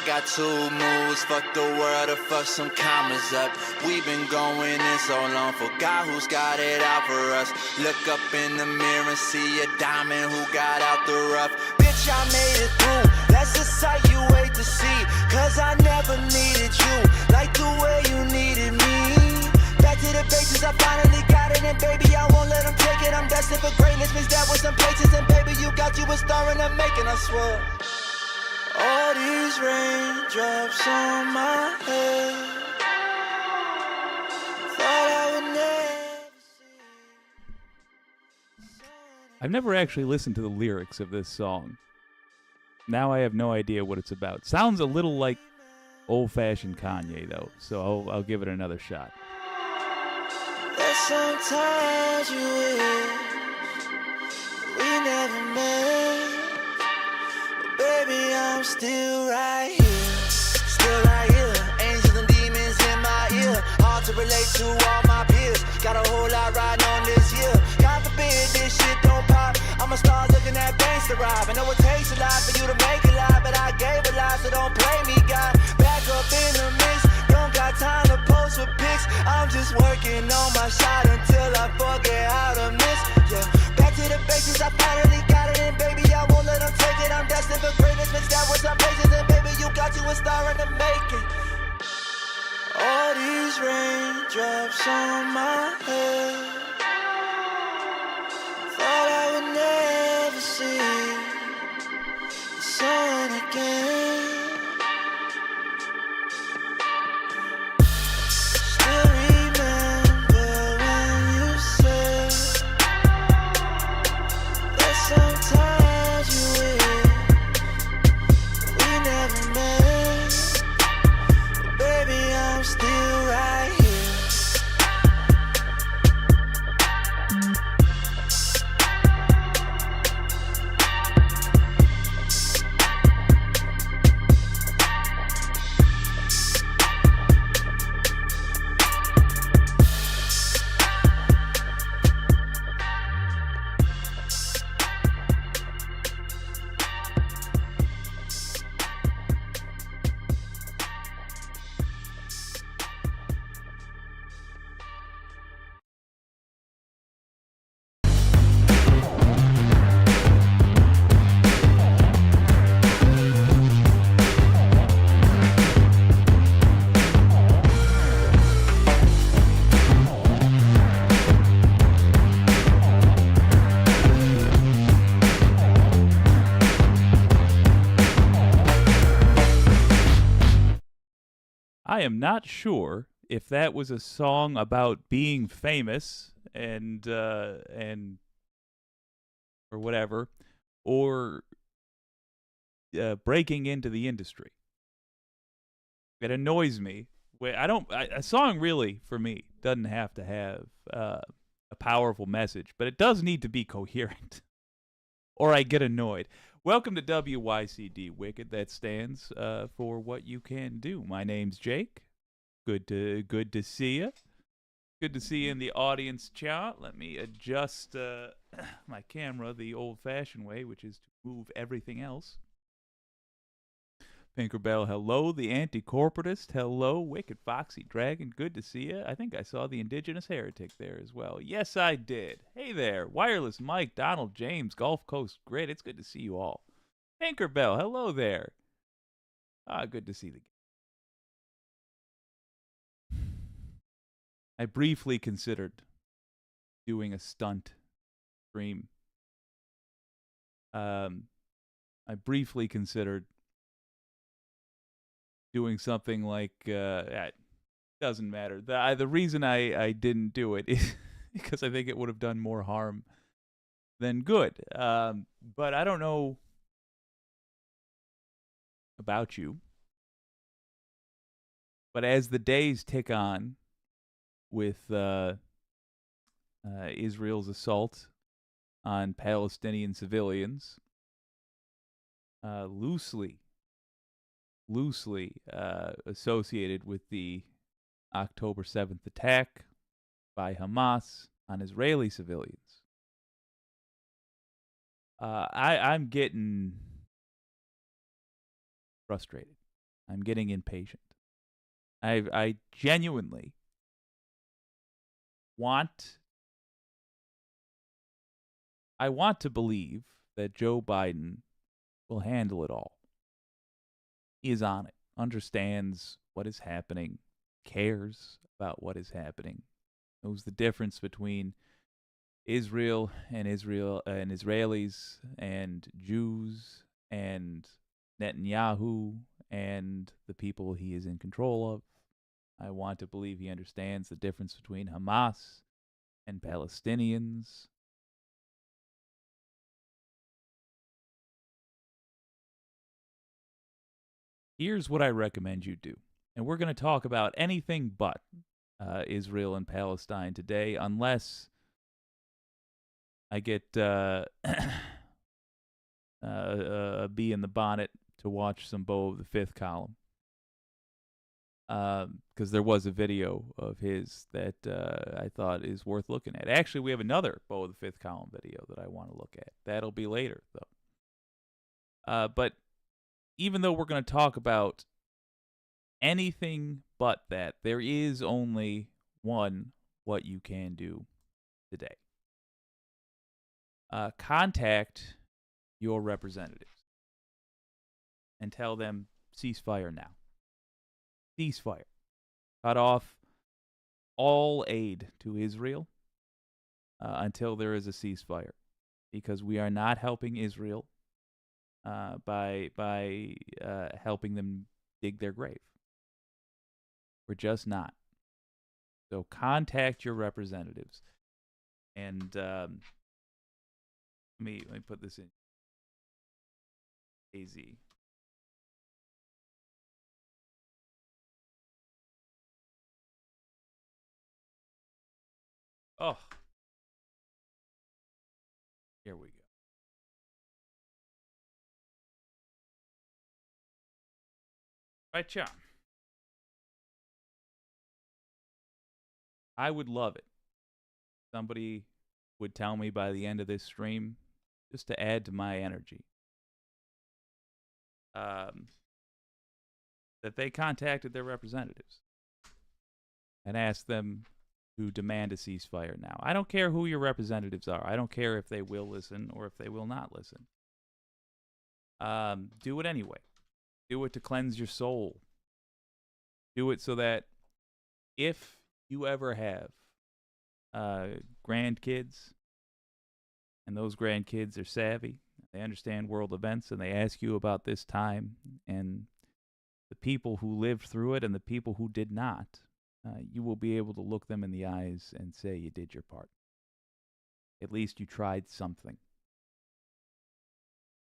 got two moves, fuck the world or fuck some commas up. We've been going in so long, forgot who's got it out for us. Look up in the mirror and see a diamond who got out the rough. Bitch, I made it through, that's a sight you wait to see. Cause I never needed you, like the way you needed me. Back to the basics, I finally got it, and baby, I won't let them take it. I'm destined for greatness, mixed that with some places, and baby, you got you a star in the making, I swear. All these raindrops on my head, thought I would never see. I've never actually listened to the lyrics of this song. Now I have no idea what it's about. Sounds a little like old-fashioned Kanye, though, so I'll give it another shot. That sometimes you wish we never met. Baby, I'm still right here, angels and demons in my ear, hard to relate to all my peers, got a whole lot riding on this year, God forbid this shit don't pop, I'ma start looking at banks to rob, I know it takes a lot for you to make a lot, but I gave a lot, so don't play me, God, back up in the mix, don't got time to post with pics, I'm just working on my shot until I forget how to miss, yeah, back to the basics, I finally got it, and baby, I won't let them take it, I'm destined for greatness, mixed that with some places, and baby, you got you a star in the making. All these raindrops on my head, thought I would never see the sun again. Still remember when you said that sometimes you wish we never met. Baby, I'm still right here. I am not sure if that was a song about being famous and or whatever, or breaking into the industry. It annoys me. A song really, for me, doesn't have to have a powerful message, but it does need to be coherent, or I get annoyed. Welcome to WYCD Wicked. That stands for What You Can Do. My name's Jake. Good to see you. Good to see you in the audience chat. Let me adjust my camera the old-fashioned way, which is to move everything else. Pinkerbell, hello. The Anti-Corporatist, hello. Wicked Foxy Dragon, good to see you. I think I saw the Indigenous Heretic there as well. Yes, I did. Hey there. Wireless Mike, Donald James, Gulf Coast Grid. It's good to see you all. Pinkerbell, hello there. Good to see the I briefly considered doing a stunt stream. I briefly considered doing something like doesn't matter. The reason I didn't do it is because I think it would have done more harm than good. But I don't know about you. But as the days tick on with Israel's assault on Palestinian civilians, loosely associated with the October 7th attack by Hamas on Israeli civilians. I'm getting frustrated. I'm getting impatient. I genuinely want to believe that Joe Biden will handle it all. He is on it, understands what is happening, cares about what is happening, knows the difference between Israel and Israelis and Jews and Netanyahu and the people he is in control of. I want to believe he understands the difference between Hamas and Palestinians. Here's what I recommend you do. And we're going to talk about anything but Israel and Palestine today, unless I get a bee in the bonnet to watch some Beau of the Fifth Column. Because there was a video of his that I thought is worth looking at. Actually, we have another Beau of the Fifth Column video that I want to look at. That'll be later, though. But even though we're going to talk about anything but that, there is only one what you can do today. Contact your representatives and tell them ceasefire now. Ceasefire. Cut off all aid to Israel until there is a ceasefire, because we are not helping Israel by helping them dig their grave. We're just not. So contact your representatives, and let me put this in AZ. Oh, here we go. Right, John. I would love it. Somebody would tell me by the end of this stream, just to add to my energy, that they contacted their representatives and asked them to demand a ceasefire now. I don't care who your representatives are. I don't care if they will listen or if they will not listen. Do it anyway. Do it to cleanse your soul. Do it so that if you ever have grandkids, and those grandkids are savvy, they understand world events, and they ask you about this time and the people who lived through it and the people who did not, you will be able to look them in the eyes and say you did your part. At least you tried something.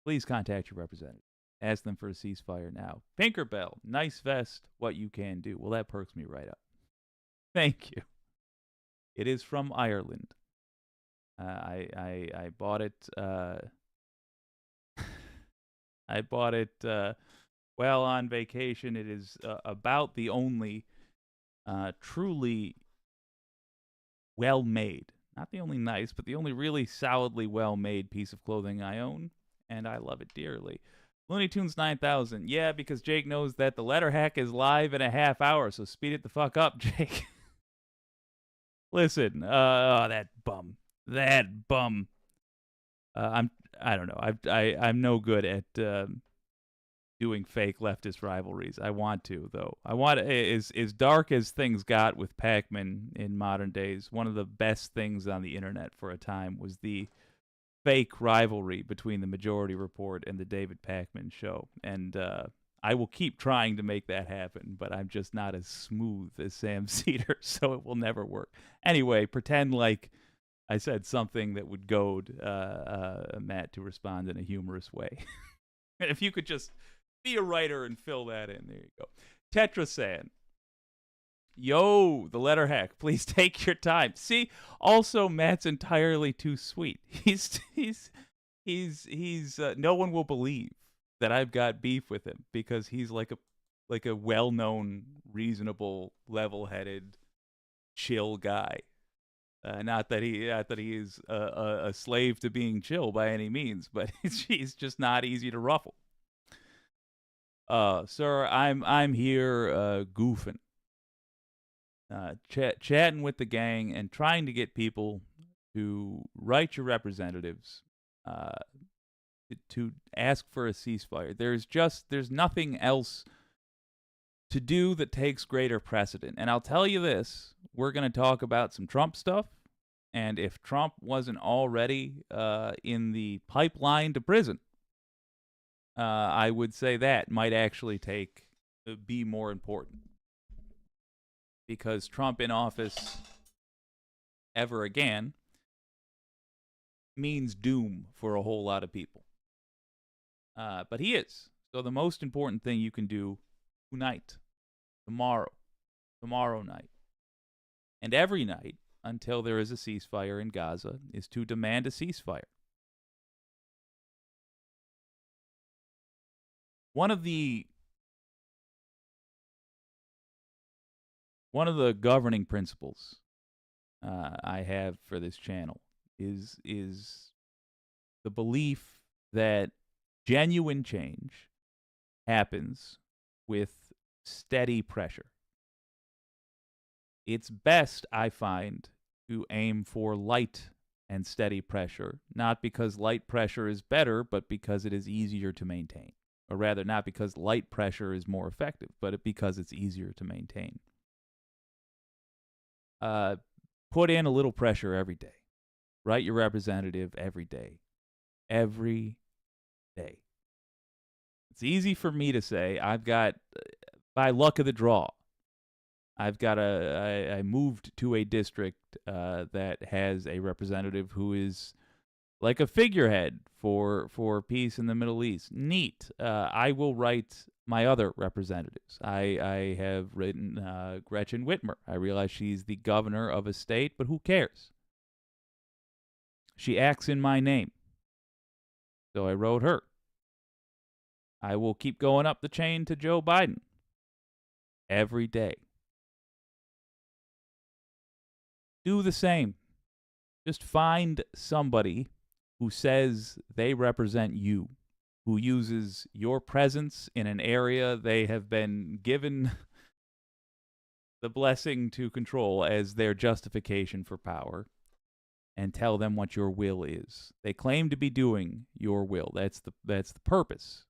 Please contact your representative. Ask them for a ceasefire now. Pinkerbell, nice vest, what you can do. Well, that perks me right up. Thank you. It is from Ireland. I bought it. I bought it while on vacation. It is about the only truly well-made, not the only nice, but the only really solidly well-made piece of clothing I own, and I love it dearly. Looney Tunes 9000. Yeah, because Jake knows that the letter hack is live in a half hour, so speed it the fuck up, Jake. Listen, that bum. I don't know. I'm no good at doing fake leftist rivalries. I want to, though. I want as dark as things got with Pac-Man in modern days. One of the best things on the internet for a time was the fake rivalry between the Majority Report and the David Pac-Man show, and I will keep trying to make that happen, but I'm just not as smooth as Sam Cedar, so it will never work. Anyway, pretend like I said something that would goad Matt to respond in a humorous way. And if you could just be a writer and fill that in, there you go. Tetrasan. Yo, the letter hack. Please take your time. See, also Matt's entirely too sweet. He's no one will believe that I've got beef with him because he's like a well-known, reasonable, level-headed, chill guy. Not that he is a slave to being chill by any means, but he's just not easy to ruffle. Sir, I'm here goofing, chatting with the gang and trying to get people to write your representatives uh, to ask for a ceasefire. There's nothing else to do that takes greater precedent. And I'll tell you this, we're going to talk about some Trump stuff. And if Trump wasn't already in the pipeline to prison, I would say that might actually be more important. Because Trump in office ever again means doom for a whole lot of people. But he is. So the most important thing you can do tonight, tomorrow night, and every night until there is a ceasefire in Gaza is to demand a ceasefire. One of the governing principles I have for this channel is the belief that genuine change happens with steady pressure. It's best, I find, to aim for light and steady pressure, not because light pressure is better, but because it is easier to maintain. Or rather, not because light pressure is more effective, but because it's easier to maintain. Put in a little pressure every day. Write your representative every day. Every day. It's easy for me to say. I've got, by luck of the draw, I moved to a district that has a representative who is like a figurehead for peace in the Middle East. Neat. I will write my other representatives. I have written Gretchen Whitmer. I realize she's the governor of a state, but who cares? She acts in my name. So I wrote her. I will keep going up the chain to Joe Biden every day. Do the same. Just find somebody who says they represent you, who uses your presence in an area they have been given the blessing to control as their justification for power, and tell them what your will is. They claim to be doing your will. That's the purpose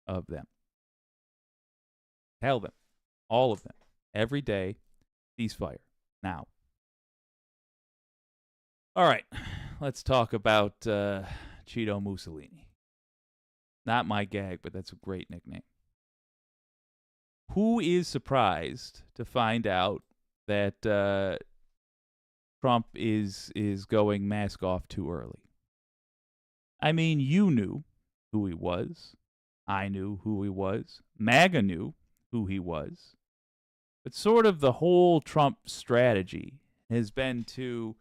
of them. Tell them, all of them, every day, ceasefire, now. All right, let's talk about Cheeto Mussolini. Not my gag, but that's a great nickname. Who is surprised to find out that Trump is going mask off too early? I mean, you knew who he was. I knew who he was. MAGA knew who he was. But sort of the whole Trump strategy has been to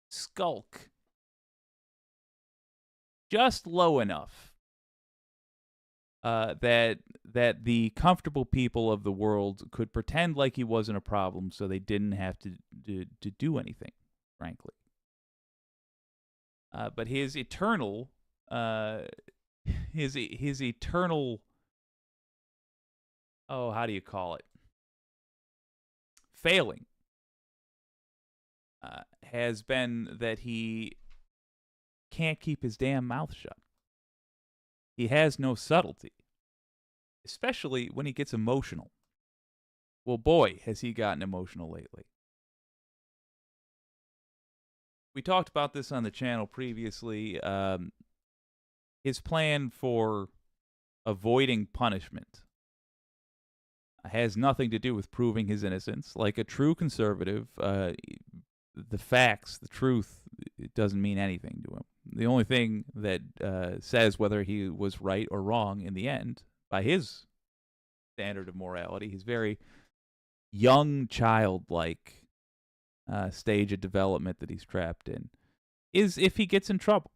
skulk just low enough that the comfortable people of the world could pretend like he wasn't a problem, so they didn't have to do anything, frankly. But his eternal his eternal, oh, how do you call it, failing has been that he can't keep his damn mouth shut. He has no subtlety, especially when he gets emotional. Well, boy, has he gotten emotional lately. We talked about this on the channel previously. His plan for avoiding punishment has nothing to do with proving his innocence. Like a true conservative, the facts, the truth, it doesn't mean anything to him. The only thing that says whether he was right or wrong in the end, by his standard of morality, he's very young, childlike stage of development that he's trapped in, is if he gets in trouble.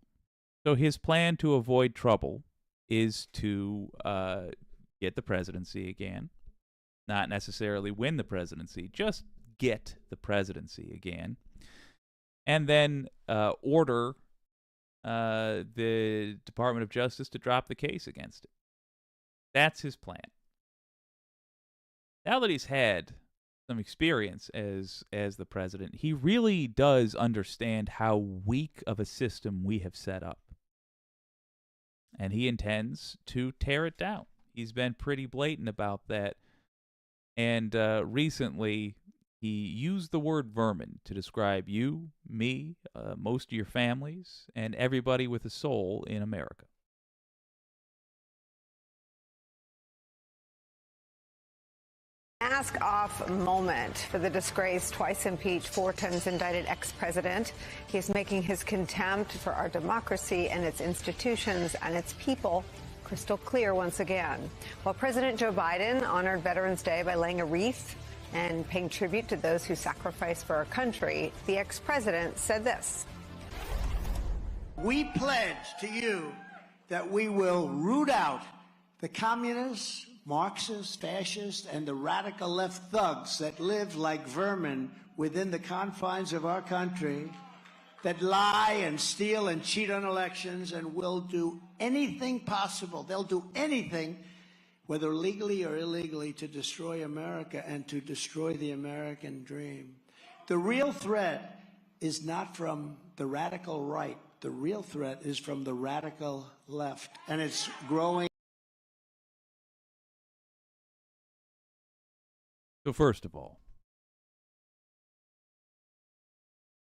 So his plan to avoid trouble is to get the presidency again. Not necessarily win the presidency, just get the presidency again. And then order the Department of Justice to drop the case against him. That's his plan. Now that he's had some experience as the president, he really does understand how weak of a system we have set up. And he intends to tear it down. He's been pretty blatant about that. And recently, he used the word vermin to describe you, me, most of your families, and everybody with a soul in America. Mask-off moment for the disgraced, twice-impeached, 4 times indicted ex-president. He's making his contempt for our democracy and its institutions and its people crystal clear once again. While President Joe Biden honored Veterans Day by laying a wreath and paying tribute to those who sacrificed for our country, the ex-president said this. We pledge to you that we will root out the communists, Marxists, fascists, and the radical left thugs that live like vermin within the confines of our country, that lie and steal and cheat on elections and will do anything possible. They'll do anything, whether legally or illegally, to destroy America and to destroy the American dream. The real threat is not from the radical right. The real threat is from the radical left, and it's growing. So first of all,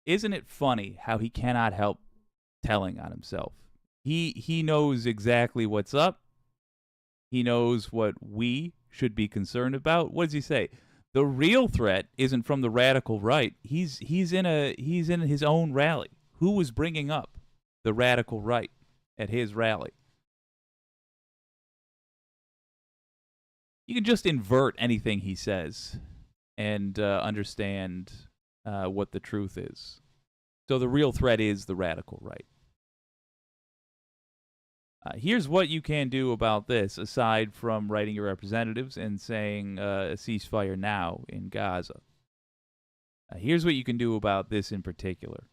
isn't it funny how he cannot help telling on himself? He knows exactly what's up. He knows what we should be concerned about. What does he say? The real threat isn't from the radical right. He's in his own rally. Who was bringing up the radical right at his rally? You can just invert anything he says and understand what the truth is. So the real threat is the radical right. Here's what you can do about this, aside from writing your representatives and saying a ceasefire now in Gaza. Here's what you can do about this in particular.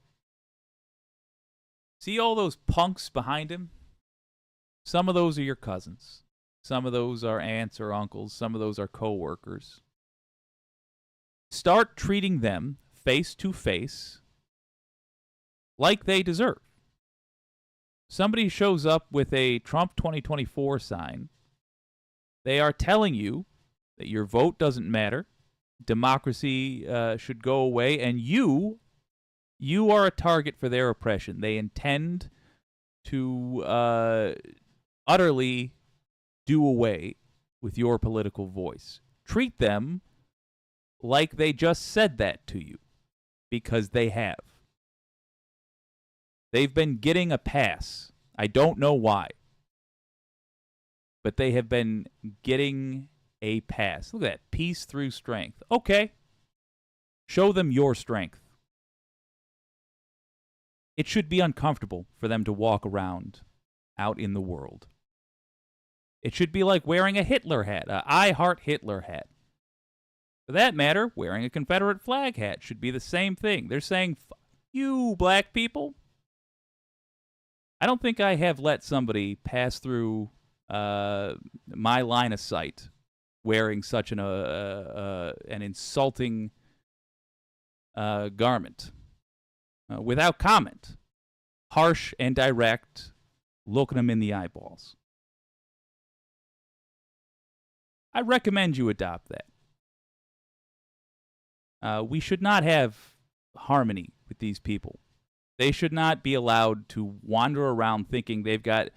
See all those punks behind him? Some of those are your cousins. Some of those are aunts or uncles. Some of those are co-workers. Start treating them face to face like they deserve. Somebody shows up with a Trump 2024 sign. They are telling you that your vote doesn't matter, democracy should go away, and you are a target for their oppression. They intend to utterly do away with your political voice. Treat them like they just said that to you, because they have. They've been getting a pass. I don't know why, but they have been getting a pass. Look at that. Peace through strength. Okay. Show them your strength. It should be uncomfortable for them to walk around out in the world. It should be like wearing a Hitler hat, a I Heart Hitler hat. For that matter, wearing a Confederate flag hat should be the same thing. They're saying, you black people. I don't think I have let somebody pass through my line of sight wearing such an insulting garment without comment. Harsh and direct, looking them in the eyeballs. I recommend you adopt that. We should not have harmony with these people. They should not be allowed to wander around thinking they've got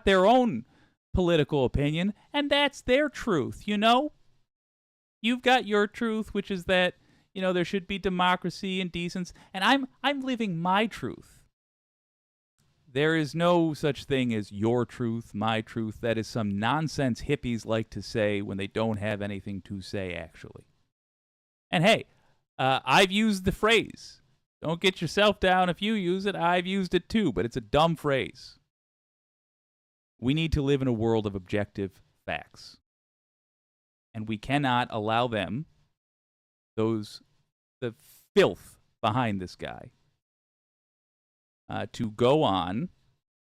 their own political opinion, and that's their truth, you know? You've got your truth, which is that, you know, there should be democracy and decency, and I'm living my truth. There is no such thing as your truth, my truth. That is some nonsense hippies like to say when they don't have anything to say, actually. And hey, I've used the phrase. Don't get yourself down if you use it. I've used it too, but it's a dumb phrase. We need to live in a world of objective facts. And we cannot allow them, the filth behind this guy, to go on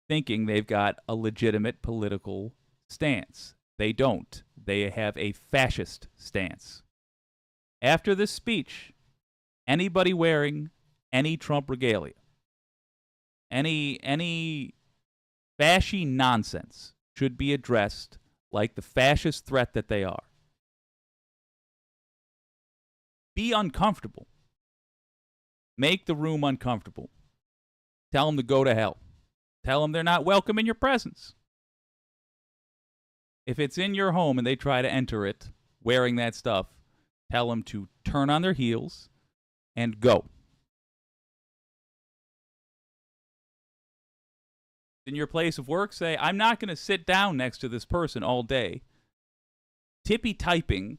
thinking they've got a legitimate political stance. They don't. They have a fascist stance. After this speech, anybody wearing any Trump regalia, any fashy nonsense should be addressed like the fascist threat that they are. Be uncomfortable. Make the room uncomfortable. Tell them to go to hell. Tell them they're not welcome in your presence. If it's in your home and they try to enter it wearing that stuff, tell them to turn on their heels and go. In your place of work, say, I'm not going to sit down next to this person all day, tippy typing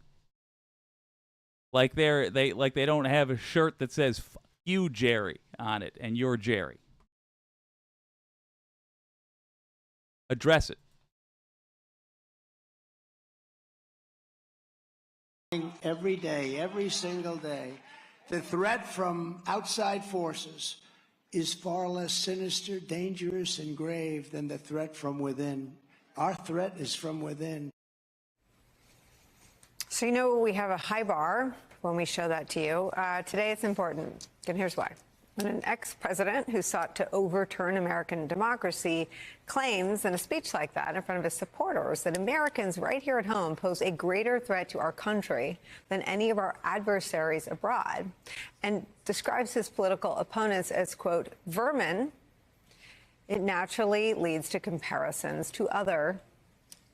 like they don't have a shirt that says "F you, Jerry" on it, and you're Jerry. Address it. Every day, every single day, the threat from outside forces is far less sinister, dangerous, and grave than the threat from within. Our threat is from within. So you know we have a high bar when we show that to you. Today it's important, and here's why. When an ex-president who sought to overturn American democracy claims in a speech like that in front of his supporters that Americans right here at home pose a greater threat to our country than any of our adversaries abroad, and describes his political opponents as, quote, vermin, it naturally leads to comparisons to other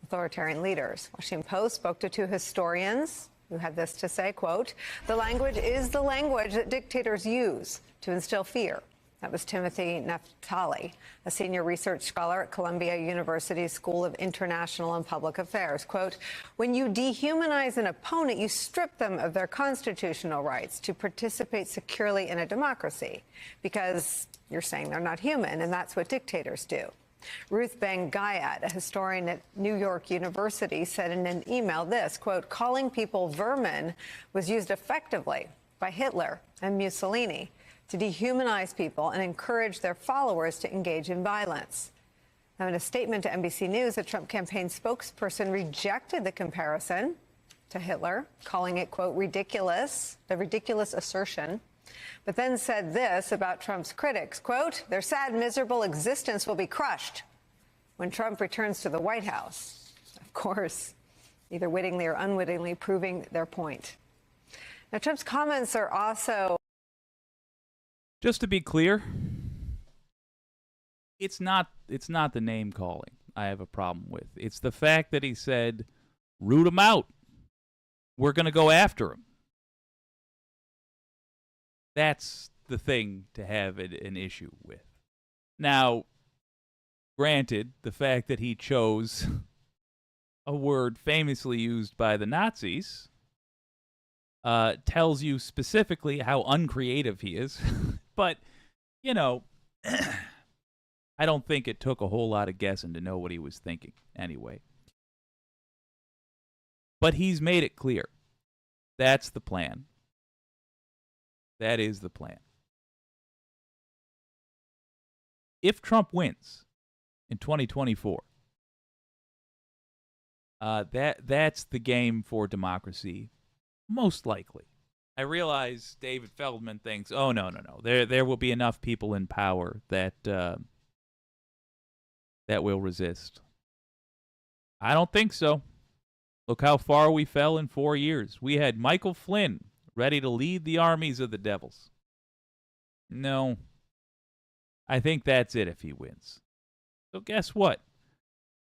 authoritarian leaders. Washington Post spoke to two historians who had this to say, quote, the language is the language that dictators use to instill fear. That was Timothy Naftali, a senior research scholar at Columbia University's School of International and Public Affairs. Quote, when you dehumanize an opponent, you strip them of their constitutional rights to participate securely in a democracy because you're saying they're not human, and that's what dictators do. Ruth Ben-Gayat, a historian at New York University, said in an email this, quote, calling people vermin was used effectively by Hitler and Mussolini to dehumanize people and encourage their followers to engage in violence. Now, in a statement to NBC News, a Trump campaign spokesperson rejected the comparison to Hitler, calling it, quote, ridiculous, a ridiculous assertion, but then said this about Trump's critics, quote, their sad, miserable existence will be crushed when Trump returns to the White House. Of course, either wittingly or unwittingly proving their point. Now, Trump's comments are also... Just to be clear, it's not the name calling I have a problem with. It's the fact that he said, root him out. We're going to go after him. That's the thing to have an issue with. Now, granted, the fact that he chose a word famously used by the Nazis tells you specifically how uncreative he is. But, you know, I don't think it took a whole lot of guessing to know what he was thinking anyway. But he's made it clear. That's the plan. That is the plan. If Trump wins in 2024, that's the game for democracy, most likely. I realize David Feldman thinks, oh, no. There will be enough people in power that will resist. I don't think so. Look how far we fell in 4 years. We had Michael Flynn ready to lead the armies of the devils. No. I think that's it if he wins. So guess what?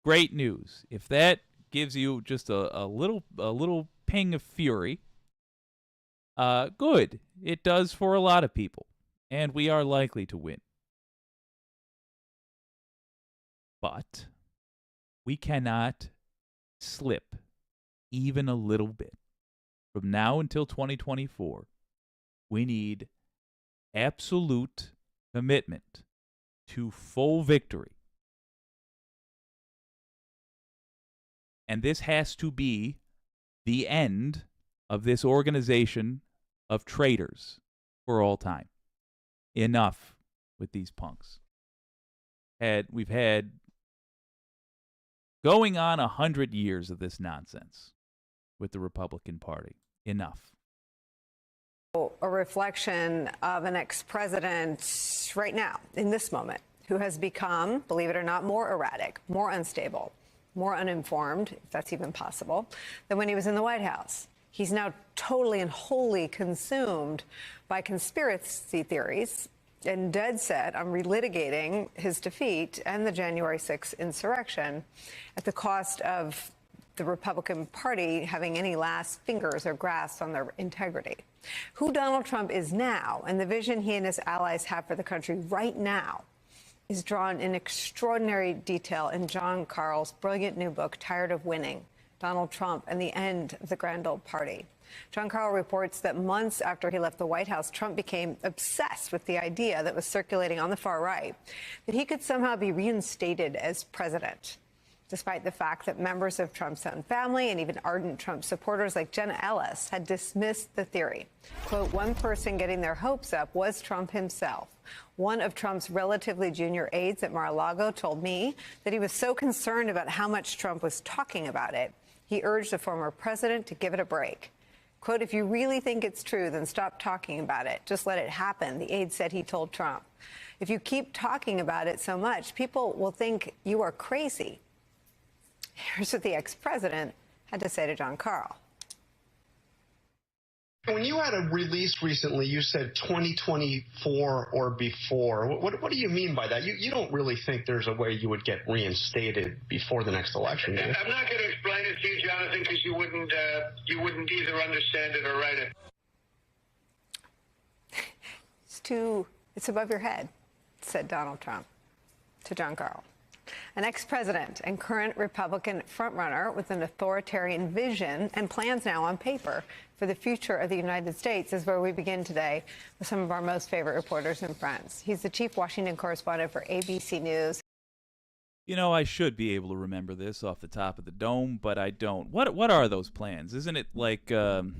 Great news. If that gives you just a little ping of fury, good. It does for a lot of people. And we are likely to win. But we cannot slip even a little bit. From now until 2024, we need absolute commitment to full victory. And this has to be the end of this organization of traitors for all time. Enough with these punks. We've had Going on 100 years of this nonsense with the Republican Party. Enough. A reflection of an ex-president right now, in this moment, who has become, believe it or not, more erratic, more unstable, more uninformed, if that's even possible, than when he was in the White House. He's now totally and wholly consumed by conspiracy theories and dead set on relitigating his defeat and the January 6th insurrection at the cost of the Republican Party having any last fingers or grasp on their integrity. Who Donald Trump is now and the vision he and his allies have for the country right now is drawn in extraordinary detail in John Carl's brilliant new book, Tired of Winning, Donald Trump and the End of the Grand Old Party. John Carl reports that months after he left the White House, Trump became obsessed with the idea that was circulating on the far right that he could somehow be reinstated as president, despite the fact that members of Trump's own family and even ardent Trump supporters like Jenna Ellis had dismissed the theory. Quote, one person getting their hopes up was Trump himself. One of Trump's relatively junior aides at Mar-a-Lago told me that he was so concerned about how much Trump was talking about it, he urged the former president to give it a break. Quote, if you really think it's true, then stop talking about it. Just let it happen, the aide said he told Trump. If you keep talking about it so much, people will think you are crazy. Here's what the ex-president had to say to John Carl. When you had a release recently, you said 2024 or before. What do you mean by that? You don't really think there's a way you would get reinstated before the next election, do you? I'm not going to explain it to you, Jonathan, because you wouldn't either understand it or write it. It's above your head, said Donald Trump to John Carl. An ex-president and current Republican frontrunner with an authoritarian vision and plans now on paper for the future of the United States is where we begin today with some of our most favorite reporters and friends. He's the chief Washington correspondent for ABC News. You know, I should be able to remember this off the top of the dome, but I don't. What are those plans? Isn't it like the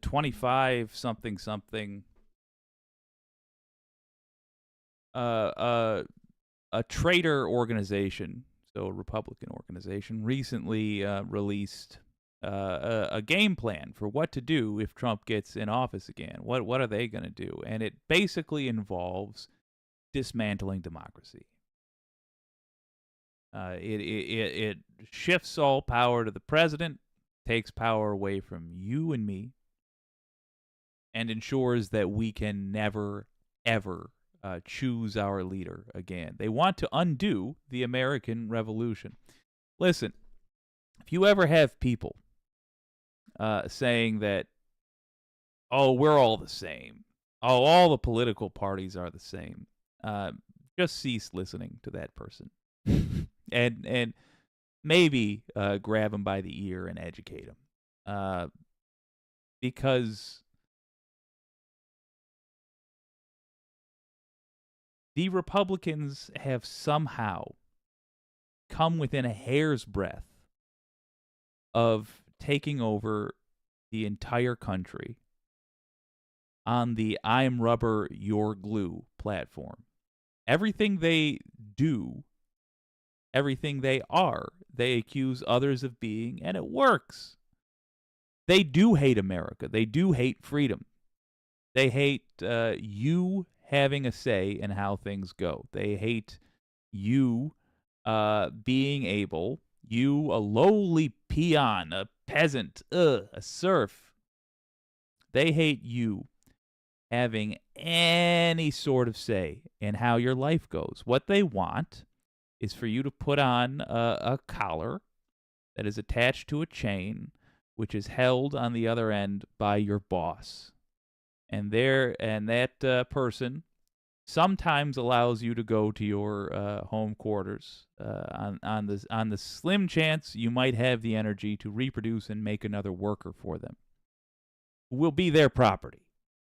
25 something a traitor organization, so a Republican organization, recently released a game plan for what to do if Trump gets in office again. What are they going to do? And it basically involves dismantling democracy. It shifts all power to the president, takes power away from you and me, and ensures that we can never, ever choose our leader again. They want to undo the American Revolution. Listen, if you ever have people saying that, oh, we're all the same, oh, all the political parties are the same, just cease listening to that person. and maybe grab them by the ear and educate them. Because the Republicans have somehow come within a hair's breadth of taking over the entire country on the I'm rubber, you're glue platform. Everything they do, everything they are, they accuse others of being, and it works. They do hate America. They do hate freedom. They hate you having a say in how things go. They hate you being able, you, a lowly peon, a peasant, a serf. They hate you having any sort of say in how your life goes. What they want is for you to put on a collar that is attached to a chain, which is held on the other end by your boss. And that person sometimes allows you to go to your home quarters on the slim chance you might have the energy to reproduce and make another worker for them, who will be their property,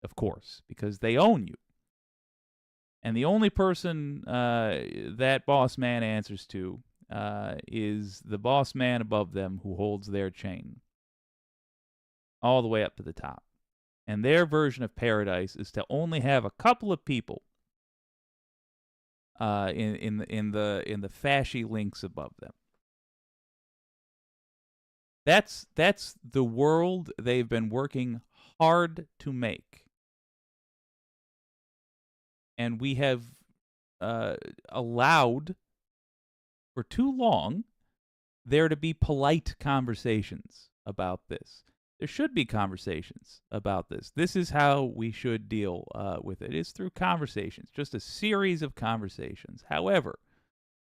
of course, because they own you. And the only person that boss man answers to is the boss man above them who holds their chain all the way up to the top. And their version of paradise is to only have a couple of people in the fashy links above them. That's the world they've been working hard to make. And we have allowed for too long there to be polite conversations about this. There should be conversations about this. This is how we should deal with it. It's through conversations, just a series of conversations. However,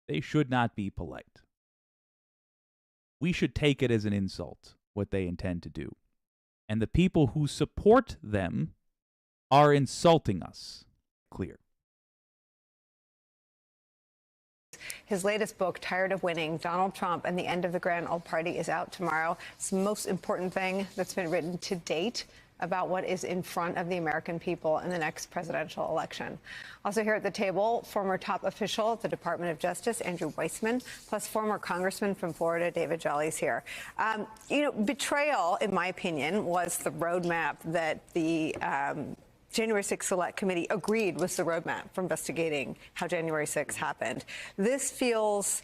they should not be polite. We should take it as an insult, what they intend to do. And the people who support them are insulting us. Clear. His latest book, Tired of Winning, Donald Trump and the End of the Grand Old Party, is out tomorrow. It's the most important thing that's been written to date about what is in front of the American people in the next presidential election. Also here at the table, former top official at the Department of Justice, Andrew Weissman, plus former congressman from Florida, David Jolly's here. Betrayal, in my opinion, was the roadmap that the January 6th Select Committee agreed was the roadmap for investigating how January 6th happened. This feels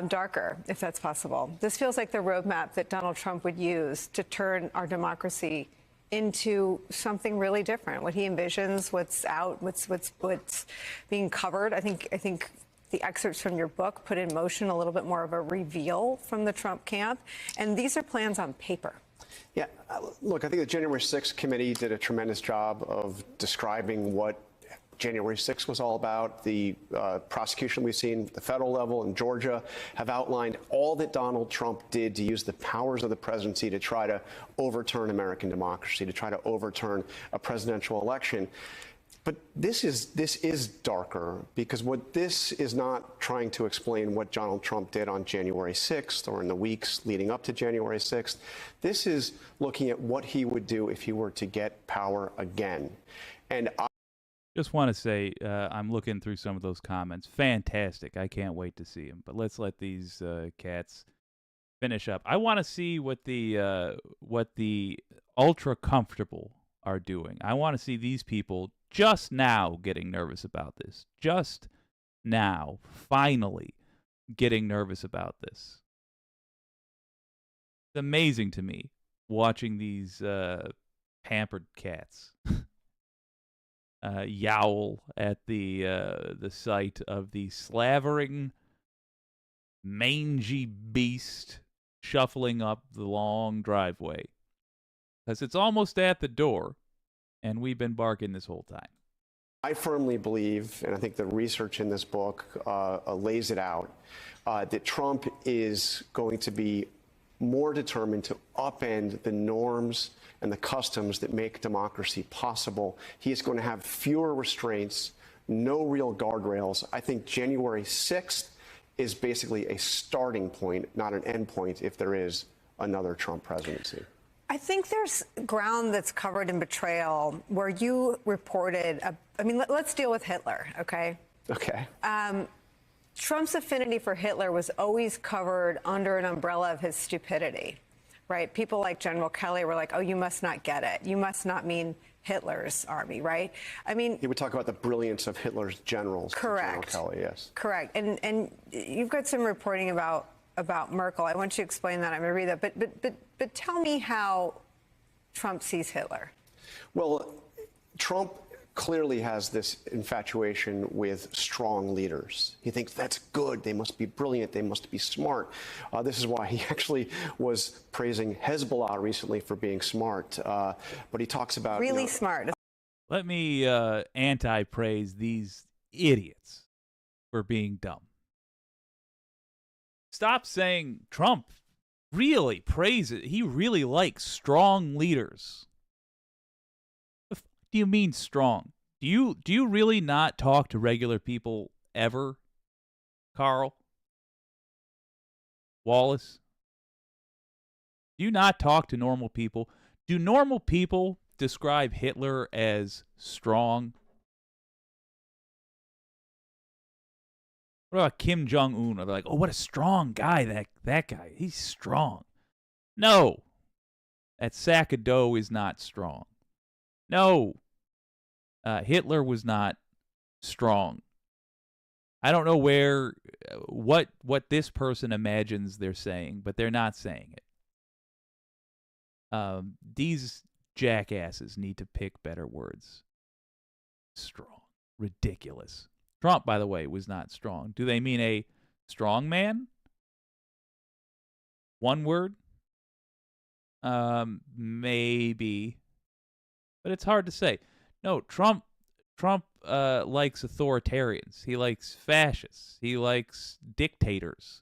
darker, if that's possible. This feels like the roadmap that Donald Trump would use to turn our democracy into something really different. What he envisions, what's out, what's being covered. I think the excerpts from your book put in motion a little bit more of a reveal from the Trump camp, and these are plans on paper. Yeah, look, I think the January 6th committee did a tremendous job of describing what January 6th was all about. The prosecution we've seen at the federal level in Georgia have outlined all that Donald Trump did to use the powers of the presidency to try to overturn American democracy, to try to overturn a presidential election. But this is darker, because what this is not trying to explain what Donald Trump did on January 6th or in the weeks leading up to January 6th. This is looking at what he would do if he were to get power again. And just want to say, I'm looking through some of those comments. Fantastic. I can't wait to see them. But let's let these cats finish up. I want to see what the ultra comfortable are doing. I want to see these people just now getting nervous about this. Just now, finally, getting nervous about this. It's amazing to me watching these pampered cats yowl at the sight of the slavering, mangy beast shuffling up the long driveway. Because it's almost at the door, and we've been barking this whole time. I firmly believe, and I think the research in this book lays it out, that Trump is going to be more determined to upend the norms and the customs that make democracy possible. He is going to have fewer restraints, no real guardrails. I think January 6th is basically a starting point, not an end point, if there is another Trump presidency. I think there's ground that's covered in betrayal where you reported, let's deal with Hitler, okay? Okay. Trump's affinity for Hitler was always covered under an umbrella of his stupidity, right? People like General Kelly were like, oh, you must not get it. You must not mean Hitler's army, right? I mean, he would talk about the brilliance of Hitler's generals. Correct. General Kelly, yes. Correct. And you've got some reporting about Merkel. I want you to explain that. I'm going to read that. But tell me how Trump sees Hitler. Well, Trump clearly has this infatuation with strong leaders. He thinks that's good. They must be brilliant. They must be smart. This is why he actually was praising Hezbollah recently for being smart. But he talks about really smart. Let me anti-praise these idiots for being dumb. Stop saying Trump really praises. He really likes strong leaders. What do you mean strong? Do you really not talk to regular people ever, Carl? Wallace? Do you not talk to normal people? Do normal people describe Hitler as strong? What about Kim Jong-un? They're like, oh, what a strong guy, that guy. He's strong. No. That sack of dough is not strong. No. Hitler was not strong. I don't know what this person imagines they're saying, but they're not saying it. These jackasses need to pick better words. Strong. Ridiculous. Trump, by the way, was not strong. Do they mean a strong man? One word? Maybe. But it's hard to say. No, Trump likes authoritarians. He likes fascists. He likes dictators.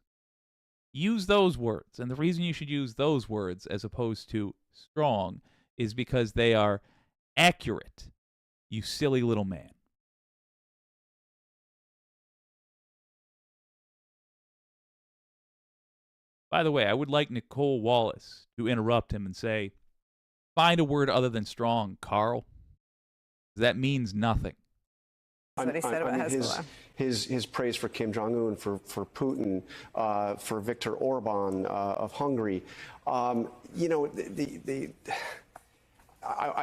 Use those words. And the reason you should use those words as opposed to strong is because they are accurate, you silly little man. By the way, I would like Nicole Wallace to interrupt him and say, find a word other than strong, Carl. That means nothing. That's what he said about Hezbollah. His praise for Kim Jong-un, for Putin, for Viktor Orban of Hungary. I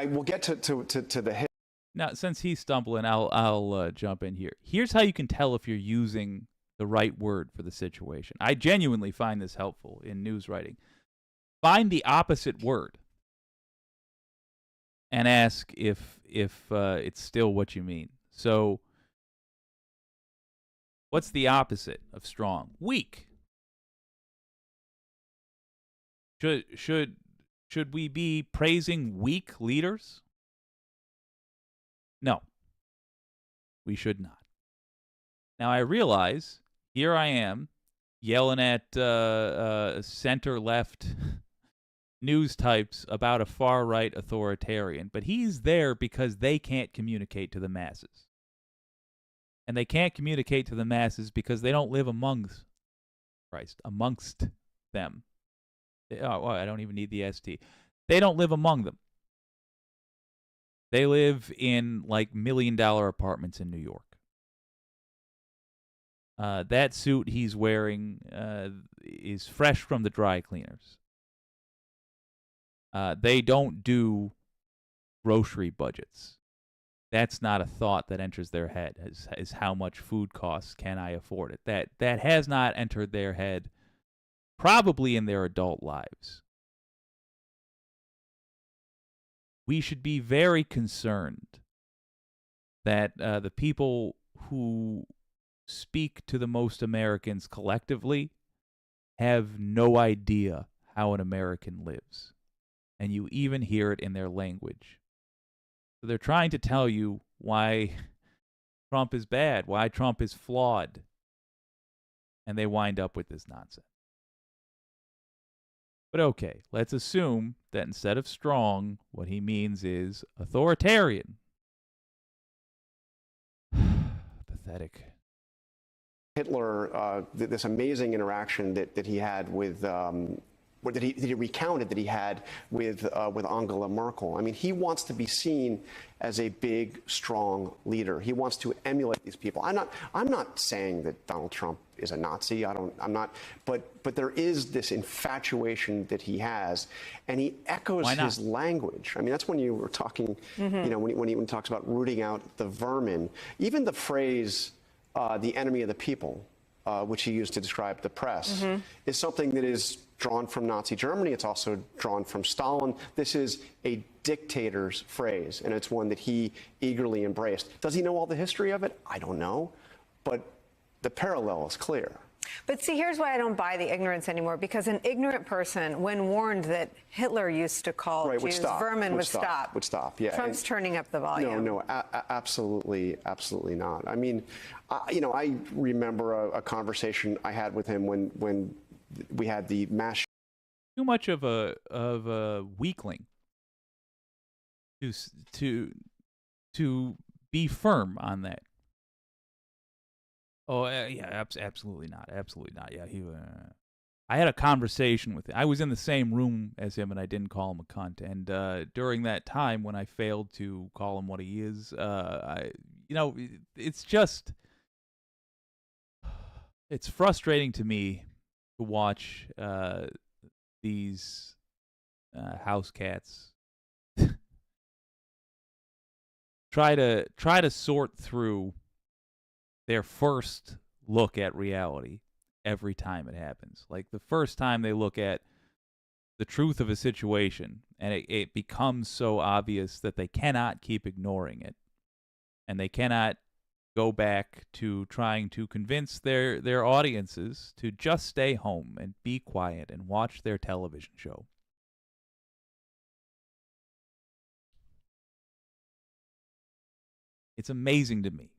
will get to the hit. Now, since he's stumbling, I'll jump in here. Here's how you can tell if you're using the right word for the situation. I genuinely find this helpful in news writing. Find the opposite word and ask if it's still what you mean. So, what's the opposite of strong? Weak. Should we be praising weak leaders? No, we should not. Now, I realize here I am yelling at center-left news types about a far-right authoritarian, but he's there because they can't communicate to the masses. And they can't communicate to the masses because they don't live amongst them. Oh, I don't even need the ST. They don't live among them. They live in like $1 million apartments in New York. That suit he's wearing is fresh from the dry cleaners. They don't do grocery budgets. That's not a thought that enters their head, is how much food costs, can I afford it? That has not entered their head probably in their adult lives. We should be very concerned that the people who speak to the most Americans collectively have no idea how an American lives. And you even hear it in their language. So they're trying to tell you why Trump is bad, why Trump is flawed. And they wind up with this nonsense. But okay, let's assume that instead of strong, what he means is authoritarian. Pathetic. Hitler, this amazing interaction that he had with, that he recounted that he had with Angela Merkel. I mean, he wants to be seen as a big, strong leader. He wants to emulate these people. I'm not saying that Donald Trump is a Nazi. I'm not. But there is this infatuation that he has, and he echoes his language. I mean, that's when you were talking. You know, when he talks about rooting out the vermin. Even the phrase "the enemy of the people," which he used to describe the press, is something that is drawn from Nazi Germany. It's also drawn from Stalin. This is a dictator's phrase, and it's one that he eagerly embraced. Does he know all the history of it? I don't know, but the parallel is clear. But see, here's why I don't buy the ignorance anymore, because an ignorant person, when warned that Hitler used to call Jews vermin, would stop. Yeah. Trump's turning up the volume. No, absolutely not. I mean, I remember a conversation I had with him when we had the mass. Too much of a weakling to be firm on that. Oh yeah, absolutely not. Yeah, I had a conversation with him. I was in the same room as him, and I didn't call him a cunt. And during that time, when I failed to call him what he is, it's frustrating to me to watch these house cats try to sort through their first look at reality every time it happens. Like the first time they look at the truth of a situation And it becomes so obvious that they cannot keep ignoring it. And they cannot go back to trying to convince their audiences to just stay home and be quiet and watch their television show. It's amazing to me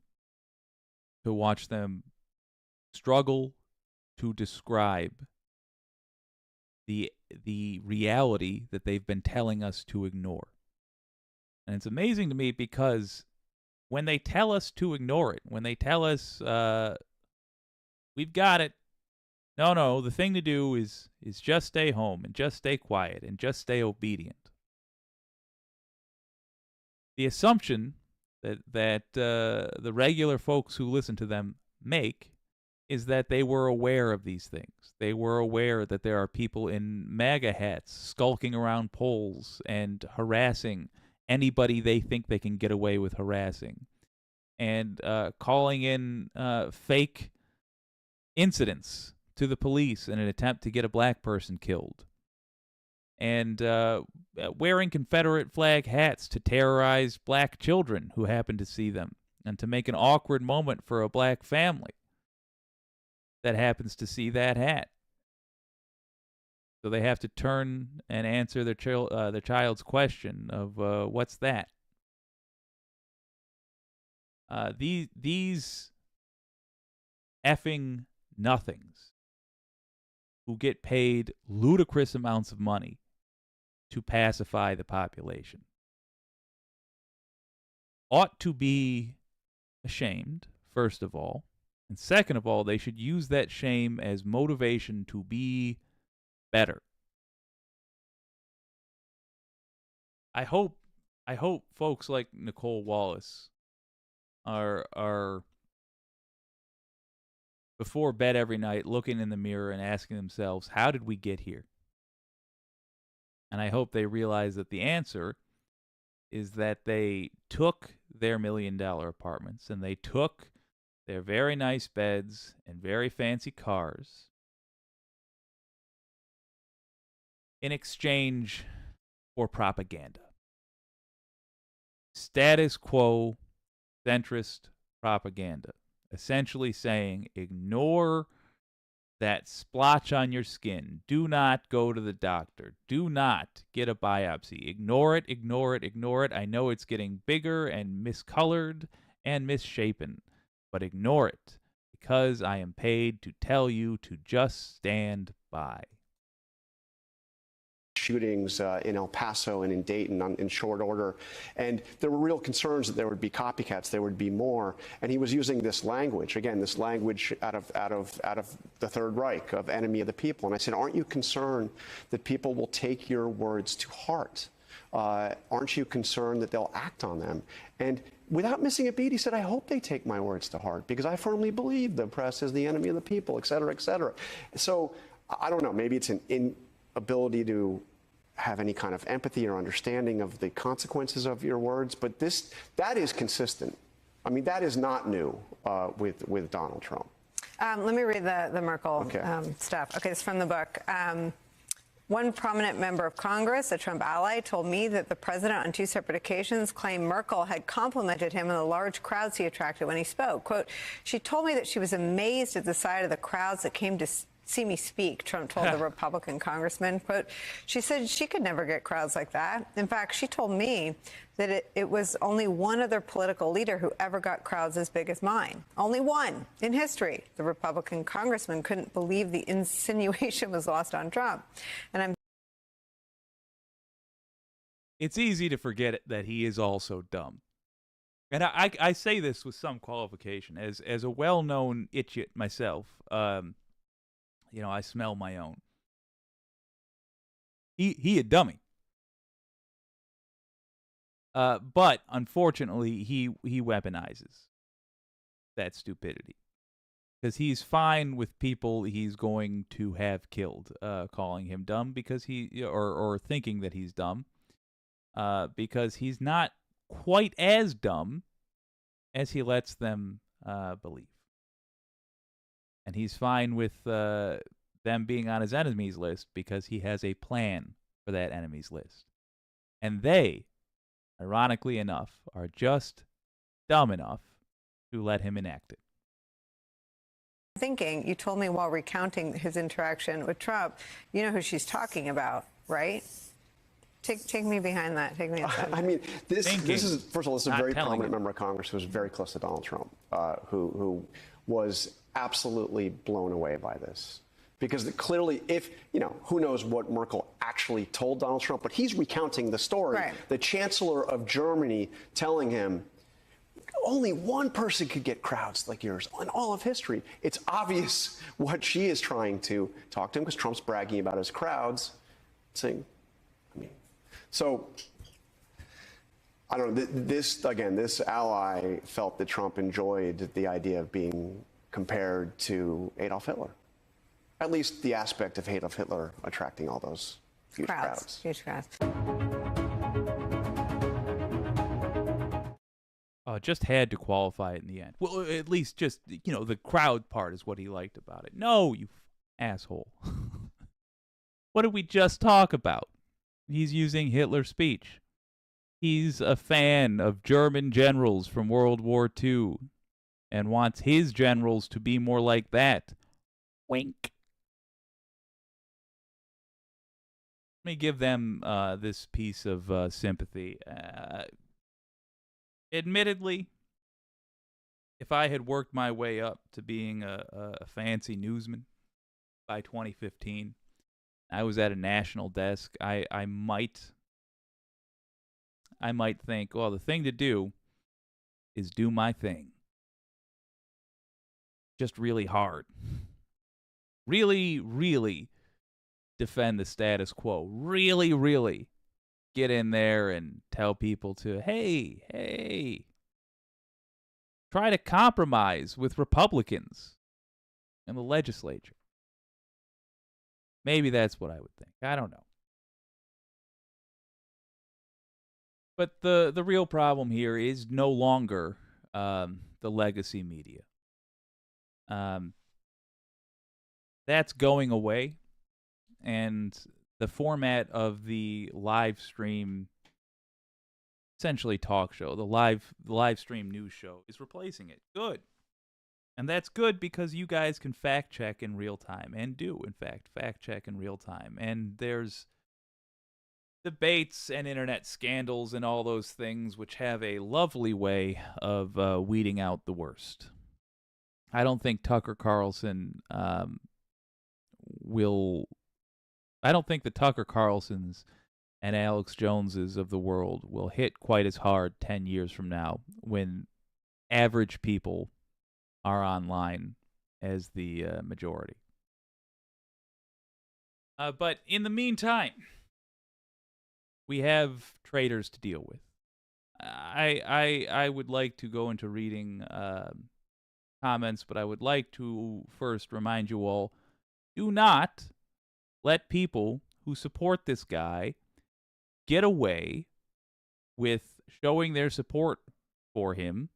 to watch them struggle to describe the reality that they've been telling us to ignore. And it's amazing to me because when they tell us to ignore it, when they tell us we've got it, no, the thing to do is just stay home and just stay quiet and just stay obedient. The assumption that the regular folks who listen to them make is that they were aware of these things. They were aware that there are people in MAGA hats skulking around polls and harassing anybody they think they can get away with harassing, and calling in fake incidents to the police in an attempt to get a black person killed, and wearing Confederate flag hats to terrorize black children who happen to see them, and to make an awkward moment for a black family that happens to see that hat. So they have to turn and answer their child's question of what's that? These effing nothings who get paid ludicrous amounts of money to pacify the population ought to be ashamed, first of all. And second of all, they should use that shame as motivation to be better. I hope folks like Nicole Wallace are before bed every night looking in the mirror and asking themselves, how did we get here? And I hope they realize that the answer is that they took their $1 million apartments and they took their very nice beds and very fancy cars in exchange for propaganda. Status quo, centrist propaganda. Essentially saying, ignore that splotch on your skin. Do not go to the doctor. Do not get a biopsy. Ignore it, ignore it, ignore it. I know it's getting bigger and miscolored and misshapen, but ignore it, because I am paid to tell you to just stand by. Shootings in El Paso and in Dayton in short order, and there were real concerns that there would be copycats, there would be more, and he was using this language, again, this language out of the Third Reich, of enemy of the people. And I said, aren't you concerned that people will take your words to heart? Aren't you concerned that they'll act on them? And without missing a beat, he said, I hope they take my words to heart, because I firmly believe the press is the enemy of the people, et cetera, et cetera. So I don't know, maybe it's an inability to have any kind of empathy or understanding of the consequences of your words, but that is consistent. I mean, that is not new with Donald Trump. Let me read the Merkel stuff. Okay, it's from the book. One prominent member of Congress, a Trump ally, told me that the president on 2 separate occasions claimed Merkel had complimented him on the large crowds he attracted when he spoke. Quote, she told me that she was amazed at the sight of the crowds that came to see me speak, Trump told the Republican congressman. Quote, she said she could never get crowds like that. In fact, she told me that it was only one other political leader who ever got crowds as big as mine. Only one in history. The Republican congressman couldn't believe the insinuation was lost on Trump. And it's easy to forget that he is also dumb. And I say this with some qualification. As a well-known idiot myself, I smell my own. He a dummy. But unfortunately, he weaponizes that stupidity, because he's fine with people he's going to have killed, calling him dumb because or thinking that he's dumb, because he's not quite as dumb as he lets them believe. And he's fine with them being on his enemies list because he has a plan for that enemies list. And they, ironically enough, are just dumb enough to let him enact it. Thinking, you told me while recounting his interaction with Trump, you know who she's talking about, right? Take me behind that. Take me inside. I mean, this is, first of all, this is a Not very telling prominent him. member of Congress who was very close to Donald Trump, who was absolutely blown away by this. Because clearly, if, who knows what Merkel actually told Donald Trump, but he's recounting the story. Right. The Chancellor of Germany telling him, only one person could get crowds like yours in all of history. It's obvious what she is trying to talk to him, because Trump's bragging about his crowds, saying, so, I don't know, this ally felt that Trump enjoyed the idea of being compared to Adolf Hitler. At least the aspect of Adolf Hitler attracting all those huge crowds. Huge crowds. Just had to qualify it in the end. Well, at least just, the crowd part is what he liked about it. No, you asshole. What did we just talk about? He's using Hitler's speech. He's a fan of German generals from World War II and wants his generals to be more like that. Wink. Let me give them this piece of sympathy. Admittedly, if I had worked my way up to being a fancy newsman by 2015, I was at a national desk, I might think, well, the thing to do is do my thing. Just really hard. Really, really defend the status quo. Really, really get in there and tell people to, hey, try to compromise with Republicans in the legislature. Maybe that's what I would think. I don't know. But the real problem here is no longer the legacy media. That's going away, and the format of the live stream, essentially talk show, the live stream news show, is replacing it. Good. And that's good because you guys can fact check in real time, and do, in fact, fact check in real time. And there's debates and internet scandals and all those things which have a lovely way of weeding out the worst. I don't think Tucker Carlson will... I don't think the Tucker Carlsons and Alex Joneses of the world will hit quite as hard 10 years from now when average people are online as the majority. But in the meantime, we have traitors to deal with. I would like to go into reading comments, but I would like to first remind you all, do not let people who support this guy get away with showing their support for him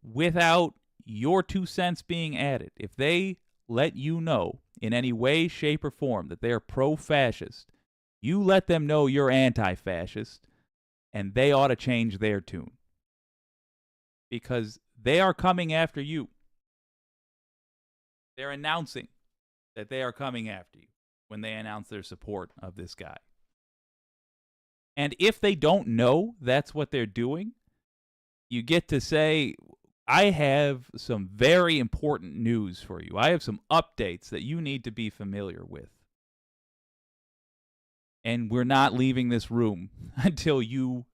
without your 2 cents being added. If they let you know in any way, shape, or form that they are pro-fascist, you let them know you're anti-fascist, and they ought to change their tune. Because they are coming after you. They're announcing that they are coming after you when they announce their support of this guy. And if they don't know that's what they're doing, you get to say, I have some very important news for you. I have some updates that you need to be familiar with. And we're not leaving this room until you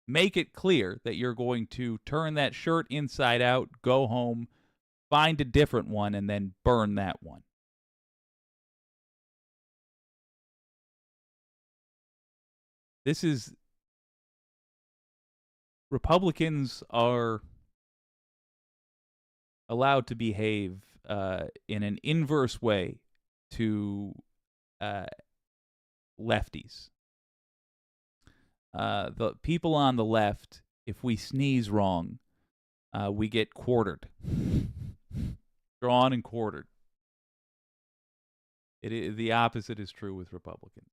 make it clear that you're going to turn that shirt inside out, go home, find a different one, and then burn that one. This is... Republicans are allowed to behave in an inverse way to lefties. The people on the left, if we sneeze wrong, we get quartered. Drawn and quartered. The opposite is true with Republicans.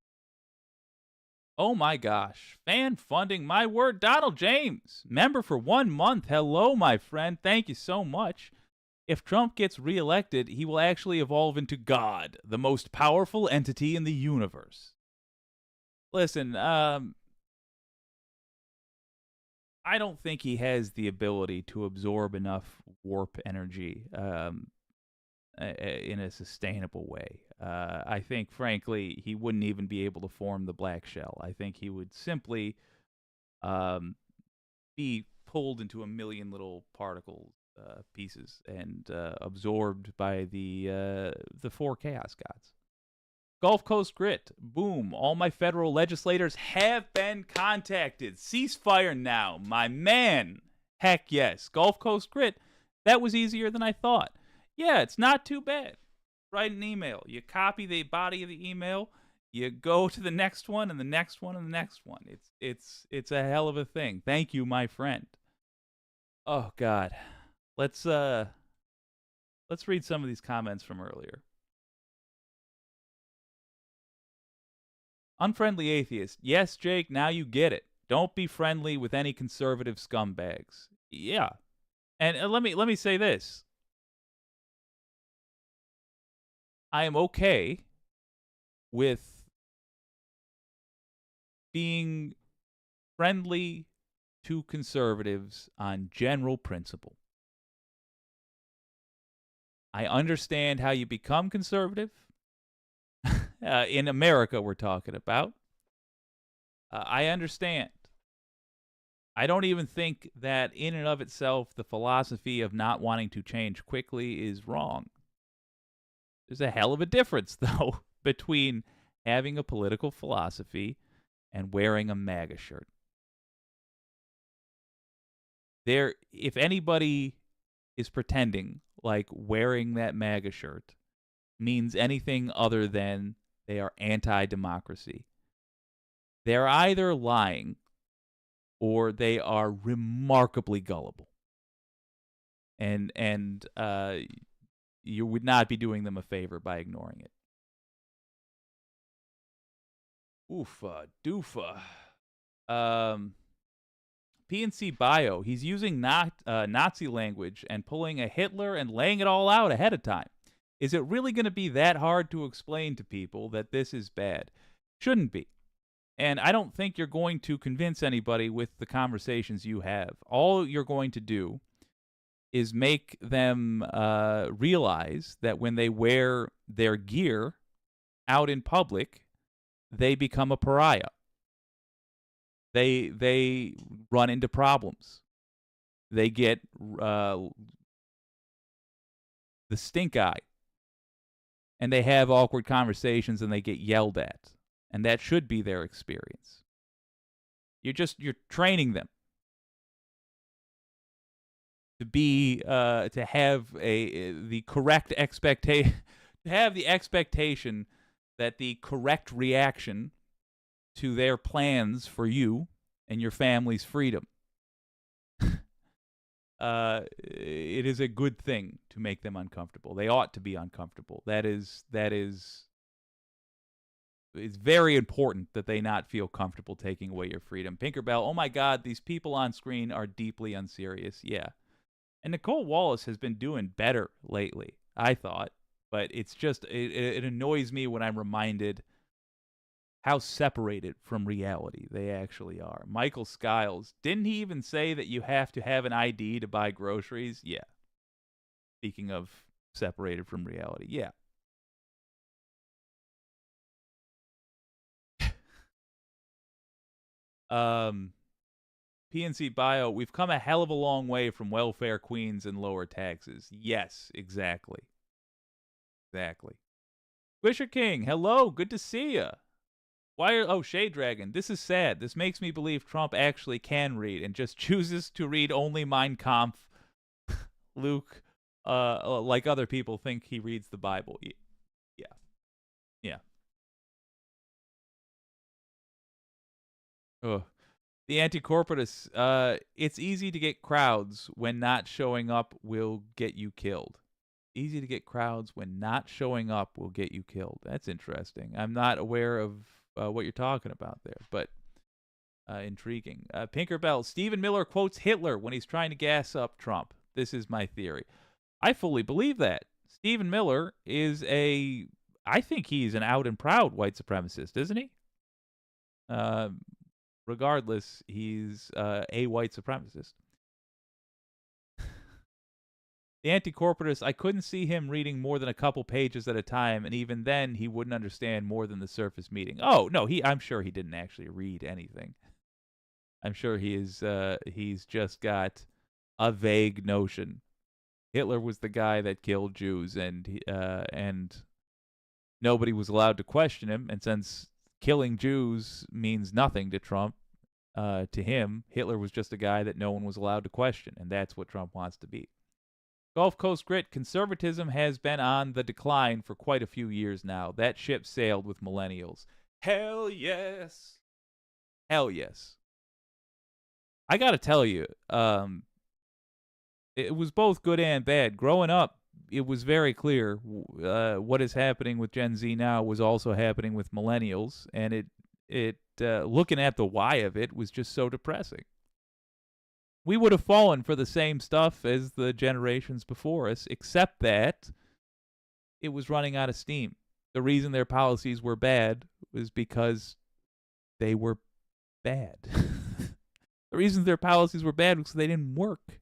Oh my gosh. Fan funding, my word. Donald James, member for 1 month. Hello, my friend. Thank you so much. If Trump gets reelected, he will actually evolve into God, the most powerful entity in the universe. Listen, I don't think he has the ability to absorb enough warp energy in a sustainable way. I think, frankly, he wouldn't even be able to form the black shell. I think he would simply be pulled into a million little particle pieces and absorbed by the four chaos gods. Gulf Coast Grit, boom. All my federal legislators have been contacted. Ceasefire now, my man. Heck yes. Gulf Coast Grit, that was easier than I thought. Yeah, it's not too bad. Write an email. You copy the body of the email. You go to the next one and the next one and the next one. It's a hell of a thing. Thank you, my friend. Oh God. Let's read some of these comments from earlier. Unfriendly atheist. Yes, Jake, now you get it. Don't be friendly with any conservative scumbags. Yeah. And let me say this. I am okay with being friendly to conservatives on general principle. I understand how you become conservative. In America, we're talking about. I understand. I don't even think that in and of itself, the philosophy of not wanting to change quickly is wrong. There's a hell of a difference, though, between having a political philosophy and wearing a MAGA shirt. If anybody is pretending like wearing that MAGA shirt means anything other than they are anti-democracy, they're either lying or they are remarkably gullible. And you would not be doing them a favor by ignoring it. Oofa doofa. PNC Bio, he's using Nazi language and pulling a Hitler and laying it all out ahead of time. Is it really going to be that hard to explain to people that this is bad? Shouldn't be. And I don't think you're going to convince anybody with the conversations you have. All you're going to do is make them realize that when they wear their gear out in public, they become a pariah. They run into problems. They get the stink eye. And they have awkward conversations and they get yelled at. And that should be their experience. You're training them to have the correct expectation, to have the expectation that the correct reaction to their plans for you and your family's freedom. It is a good thing to make them uncomfortable. They ought to be uncomfortable. It's very important that they not feel comfortable taking away your freedom. Pinkerbell, oh my God, these people on screen are deeply unserious. Yeah. And Nicole Wallace has been doing better lately, I thought. But it's just, it annoys me when I'm reminded how separated from reality they actually are. Michael Skiles, didn't he even say that you have to have an ID to buy groceries? Yeah. Speaking of separated from reality, yeah. PNC Bio, we've come a hell of a long way from welfare queens and lower taxes. Yes, exactly. Exactly. Squisher King, hello, good to see ya. Shade Dragon, this is sad. This makes me believe Trump actually can read and just chooses to read only Mein Kampf. Luke, like other people think he reads the Bible. Yeah. Yeah. Ugh. The anti-corporatists, it's easy to get crowds when not showing up will get you killed. Easy to get crowds when not showing up will get you killed. That's interesting. I'm not aware of what you're talking about there, but intriguing. Pinkerbell, Stephen Miller quotes Hitler when he's trying to gas up Trump. This is my theory. I fully believe that. Stephen Miller is I think he's an out and proud white supremacist, isn't he? Regardless, he's a white supremacist. The anti-corporatist, I couldn't see him reading more than a couple pages at a time, and even then, he wouldn't understand more than the surface meaning. Oh, no, I'm sure he didn't actually read anything. I'm sure he's just got a vague notion. Hitler was the guy that killed Jews, and nobody was allowed to question him, and since killing Jews means nothing to Trump, to him, Hitler was just a guy that no one was allowed to question, and that's what Trump wants to be. Gulf Coast Grit, conservatism has been on the decline for quite a few years now. That ship sailed with millennials. Hell yes. Hell yes. I gotta tell you, it was both good and bad. Growing up, it was very clear what is happening with Gen Z now was also happening with millennials, and it looking at the why of it was just so depressing. We would have fallen for the same stuff as the generations before us, except that it was running out of steam. The reason their policies were bad was because they were bad. The reason their policies were bad was because they didn't work.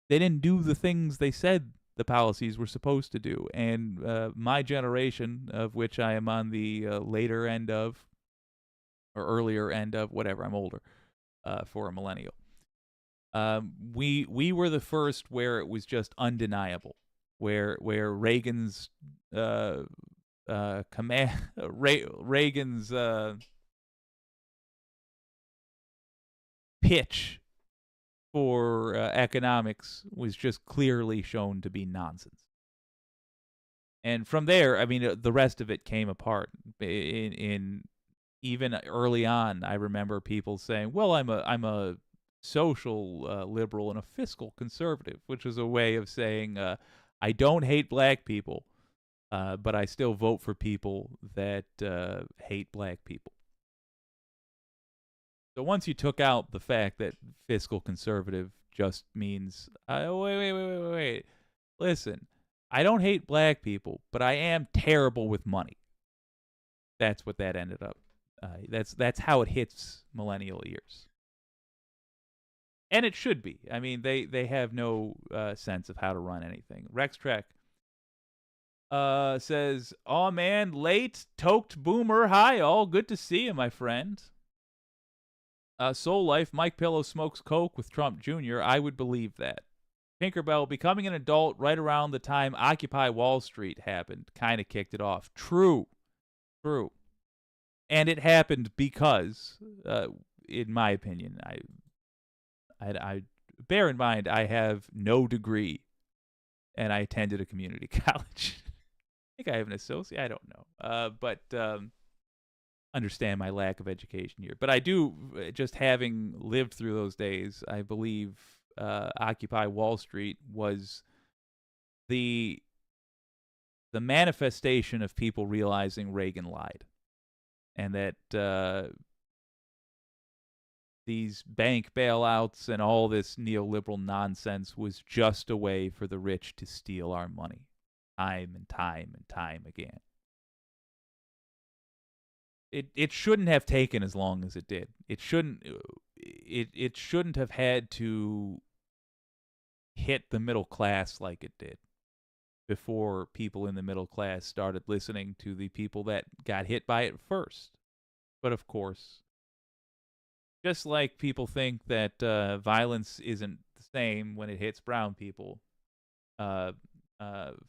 They didn't do the things they said the policies were supposed to do. And my generation, of which I am on the later end of, or earlier end of, whatever, I'm older, for a millennial. We were the first where it was just undeniable, where Reagan's Reagan's pitch for economics was just clearly shown to be nonsense. And from there, I mean, the rest of it came apart. In even early on, I remember people saying, "Well, I'm a social liberal and a fiscal conservative," which is a way of saying I don't hate black people, but I still vote for people that hate black people. So once you took out the fact that fiscal conservative just means wait, listen, I don't hate black people, but I am terrible with money. That's what that ended up. That's how it hits millennial ears. And it should be. I mean, they have no sense of how to run anything. Rex Trek says, "Aw man, late, toked boomer, hi all, good to see you, my friend." Soul Life, Mike Pillow smokes coke with Trump Jr., I would believe that. Tinkerbell, becoming an adult right around the time Occupy Wall Street happened, kind of kicked it off. True. And it happened because, in my opinion, I bear in mind I have no degree, and I attended a community college. I think I have an associate. I don't know, but understand my lack of education here. But I do, just having lived through those days, I believe Occupy Wall Street was the manifestation of people realizing Reagan lied, and that these bank bailouts and all this neoliberal nonsense was just a way for the rich to steal our money time and time again. It shouldn't have taken as long as it did. It shouldn't have had to hit the middle class like it did before people in the middle class started listening to the people that got hit by it first. But of course, just like people think that violence isn't the same when it hits brown people,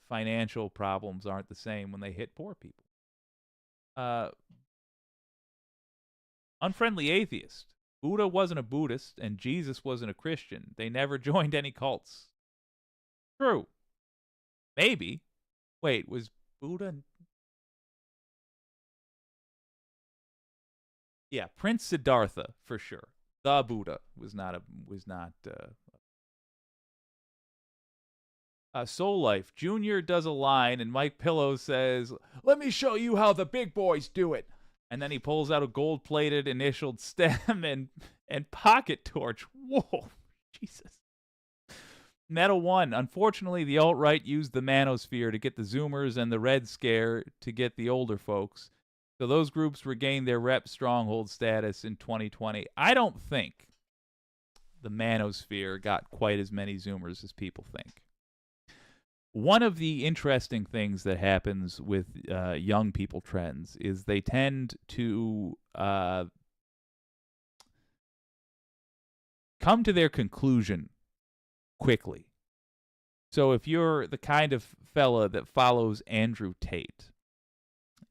financial problems aren't the same when they hit poor people. Unfriendly Atheist. Buddha wasn't a Buddhist, and Jesus wasn't a Christian. They never joined any cults. True. Maybe. Wait, was Buddha... Yeah, Prince Siddhartha, for sure. The Buddha was not Soul Life. Junior does a line, and Mike Pillow says, "Let me show you how the big boys do it." And then he pulls out a gold-plated initialed stem and pocket torch. Whoa, Jesus. Meta 1. Unfortunately, the alt-right used the manosphere to get the Zoomers and the Red Scare to get the older folks. So those groups regained their rep stronghold status in 2020. I don't think the manosphere got quite as many Zoomers as people think. One of the interesting things that happens with young people trends is they tend to come to their conclusion quickly. So if you're the kind of fella that follows Andrew Tate,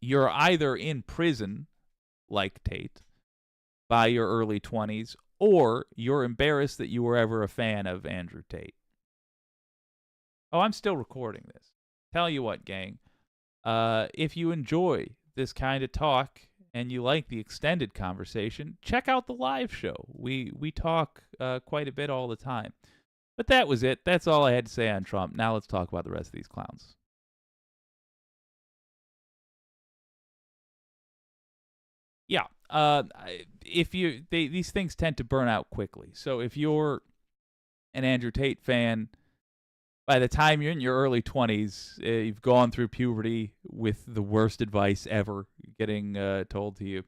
you're either in prison, like Tate, by your early 20s, or you're embarrassed that you were ever a fan of Andrew Tate. Oh, I'm still recording this. Tell you what, gang. If you enjoy this kind of talk and you like the extended conversation, check out the live show. We talk quite a bit all the time. But that was it. That's all I had to say on Trump. Now let's talk about the rest of these clowns. Yeah. These things tend to burn out quickly. So if you're an Andrew Tate fan, by the time you're in your early 20s, you've gone through puberty with the worst advice ever getting told to you.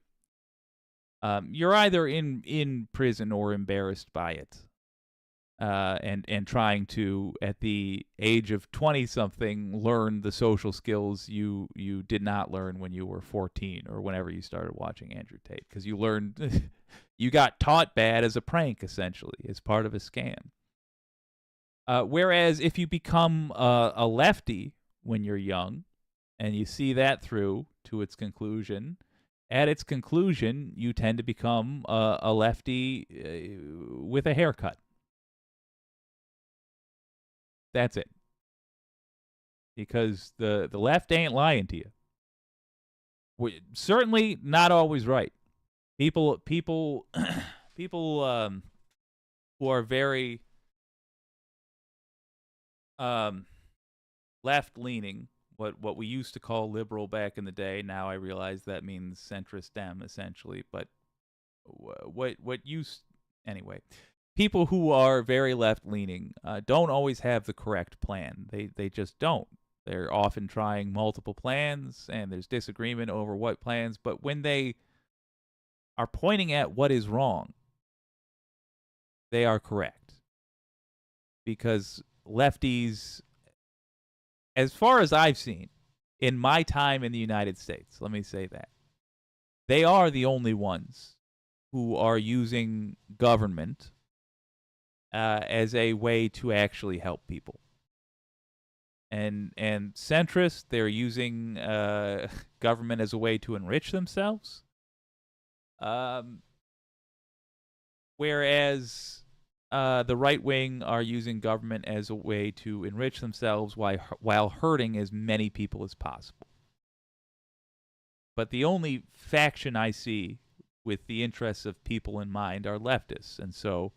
You're either in prison or embarrassed by it, and trying to, at the age of 20-something, learn the social skills you did not learn when you were 14 or whenever you started watching Andrew Tate, because you learned, you got taught bad as a prank, essentially, as part of a scam. Whereas if you become a lefty when you're young, and you see that through to its conclusion, at its conclusion, you tend to become a lefty with a haircut. That's it. Because the left ain't lying to you. We're certainly not always right. People who are very left-leaning, what we used to call liberal back in the day. Now I realize that means centrist dem, essentially. But anyway, people who are very left-leaning don't always have the correct plan. They just don't. They're often trying multiple plans, and there's disagreement over what plans. But when they are pointing at what is wrong, they are correct. Because lefties, as far as I've seen, in my time in the United States, let me say that, they are the only ones who are using government as a way to actually help people. And centrists, they're using government as a way to enrich themselves. Whereas the right wing are using government as a way to enrich themselves while hurting as many people as possible. But the only faction I see with the interests of people in mind are leftists, and so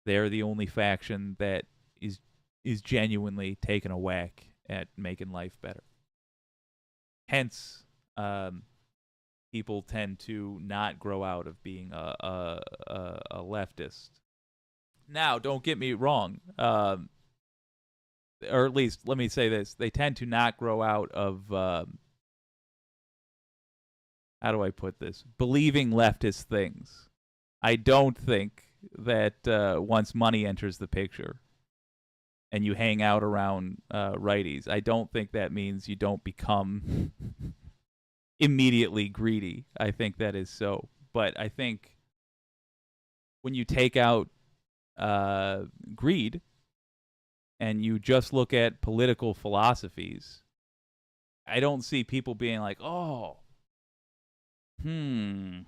they're the only faction that is genuinely taking a whack at making life better. Hence, people tend to not grow out of being a leftist. Now, don't get me wrong, or at least let me say this: they tend to not grow out of how do I put this? Believing leftist things. I don't think that once money enters the picture and you hang out around righties, I don't think that means you don't become immediately greedy. I think that is so. But I think when you take out greed and you just look at political philosophies, I don't see people being like, oh, I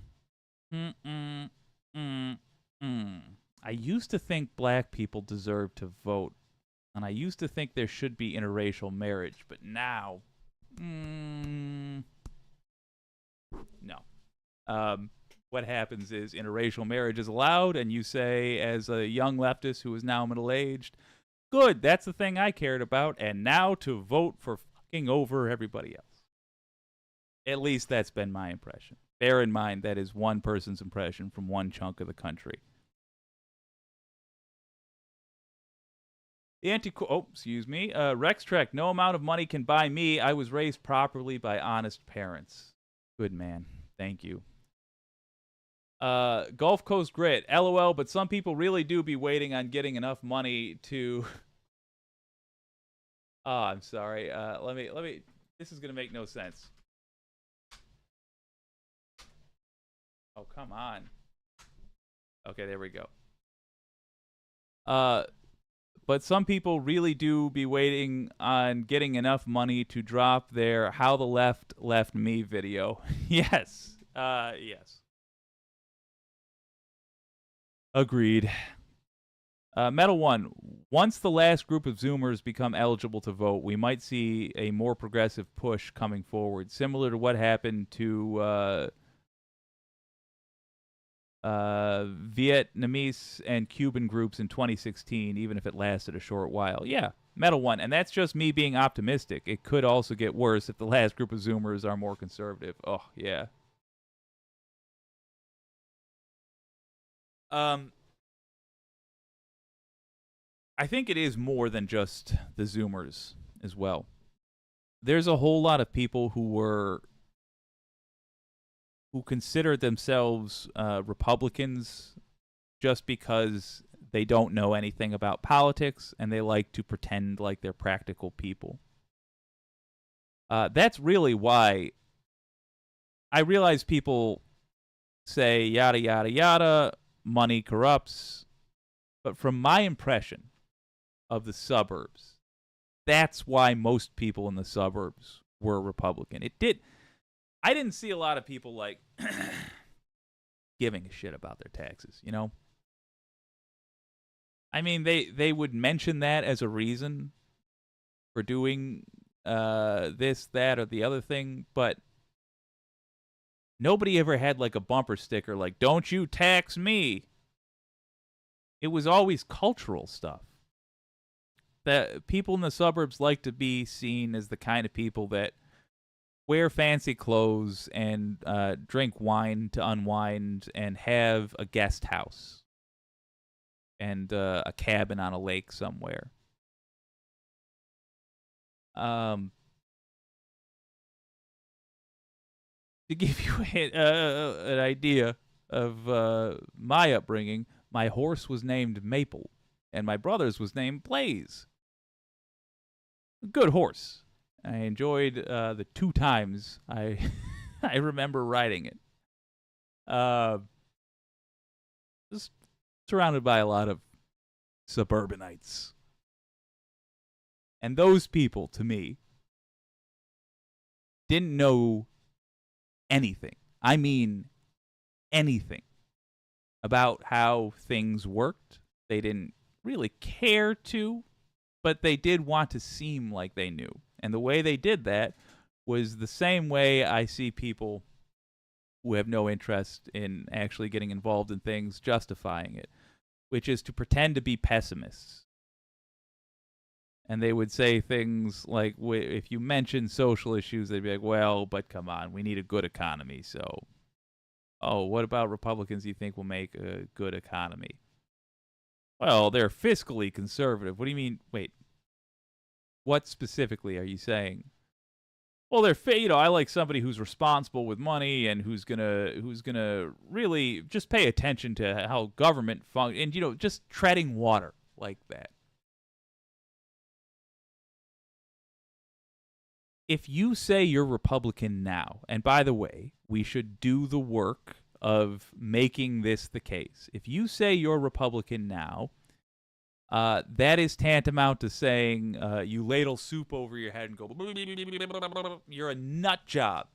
used to think black people deserved to vote, and I used to think there should be interracial marriage, but now, no. What happens is interracial marriage is allowed, and you say, as a young leftist who is now middle-aged, good, that's the thing I cared about, and now to vote for fucking over everybody else. At least that's been my impression. Bear in mind that is one person's impression from one chunk of the country. Rex Trek, no amount of money can buy me. I was raised properly by honest parents. Good man. Thank you. Gulf Coast Grit, LOL, but some people really do be waiting on getting enough money to... Oh, I'm sorry. Let me... This is going to make no sense. Oh, come on. Okay, there we go. But some people really do be waiting on getting enough money to drop their How the Left Left Me video. Yes. Yes. Agreed. Metal One, once the last group of Zoomers become eligible to vote, we might see a more progressive push coming forward, similar to what happened to Vietnamese and Cuban groups in 2016, even if it lasted a short while. Yeah, Metal One, and that's just me being optimistic. It could also get worse if the last group of Zoomers are more conservative. Oh, yeah. I think it is more than just the Zoomers as well. There's a whole lot of people who considered themselves Republicans just because they don't know anything about politics and they like to pretend like they're practical people. That's really why I realize people say yada, yada, yada, money corrupts. But from my impression of the suburbs, that's why most people in the suburbs were Republican. I didn't see a lot of people like giving a shit about their taxes, you know? I mean, they would mention that as a reason for doing this, that, or the other thing, but nobody ever had like a bumper sticker like, don't you tax me. It was always cultural stuff. That people in the suburbs like to be seen as the kind of people that wear fancy clothes and drink wine to unwind and have a guest house and a cabin on a lake somewhere. To give you an idea of my upbringing, my horse was named Maple, and my brother's was named Blaze. A good horse. I enjoyed the 2 times I I remember riding it. Just surrounded by a lot of suburbanites. And those people, to me, didn't know anything. I mean, anything about how things worked. They didn't really care to, but they did want to seem like they knew. And the way they did that was the same way I see people who have no interest in actually getting involved in things justifying it, which is to pretend to be pessimists. And they would say things like, if you mention social issues, they'd be like, well, but come on, we need a good economy, so... Oh, what about Republicans you think will make a good economy? Well, they're fiscally conservative. What do you mean? Wait. What specifically are you saying? Well, they're I like somebody who's responsible with money and who's gonna really just pay attention to how government functions and just treading water like that. If you say you're Republican now, and by the way, we should do the work of making this the case. If you say you're Republican now, that is tantamount to saying you ladle soup over your head and go, you're a nut job.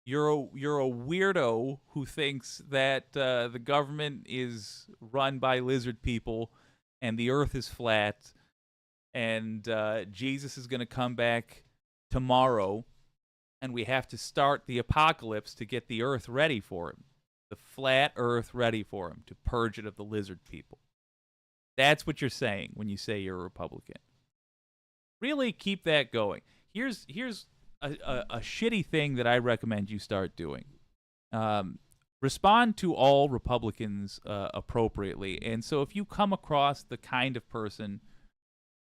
You're a weirdo who thinks that the government is run by lizard people and the earth is flat and Jesus is going to come back tomorrow, and we have to start the apocalypse to get the earth ready for him. The flat earth ready for him, to purge it of the lizard people. That's what you're saying when you say you're a Republican. Really keep that going. Here's a shitty thing that I recommend you start doing. respond to all Republicans appropriately. And so if you come across the kind of person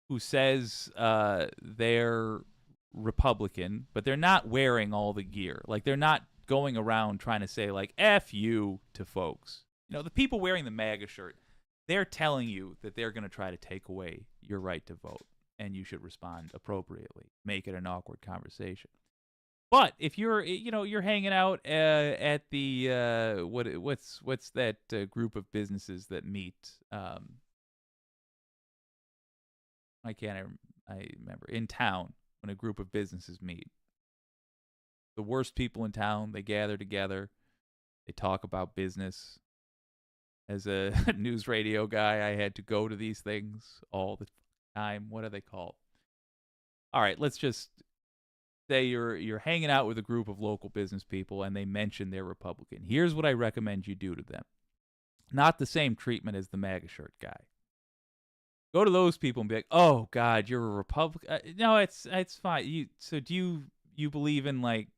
who says they're Republican, but they're not wearing all the gear, like they're not going around trying to say like F you to folks. You know, the people wearing the MAGA shirt, they're telling you that they're going to try to take away your right to vote, and you should respond appropriately. Make it an awkward conversation. But if you're, you're hanging out at the what's that group of businesses that meet? I remember in town when a group of businesses meet. The worst people in town, they gather together, they talk about business. As a news radio guy, I had to go to these things all the time. What are they called? All right, let's just say you're hanging out with a group of local business people and they mention they're Republican. Here's what I recommend you do to them. Not the same treatment as the MAGA shirt guy. Go to those people and be like, "Oh God, you're a Republican." No, it's fine. Do you believe in like?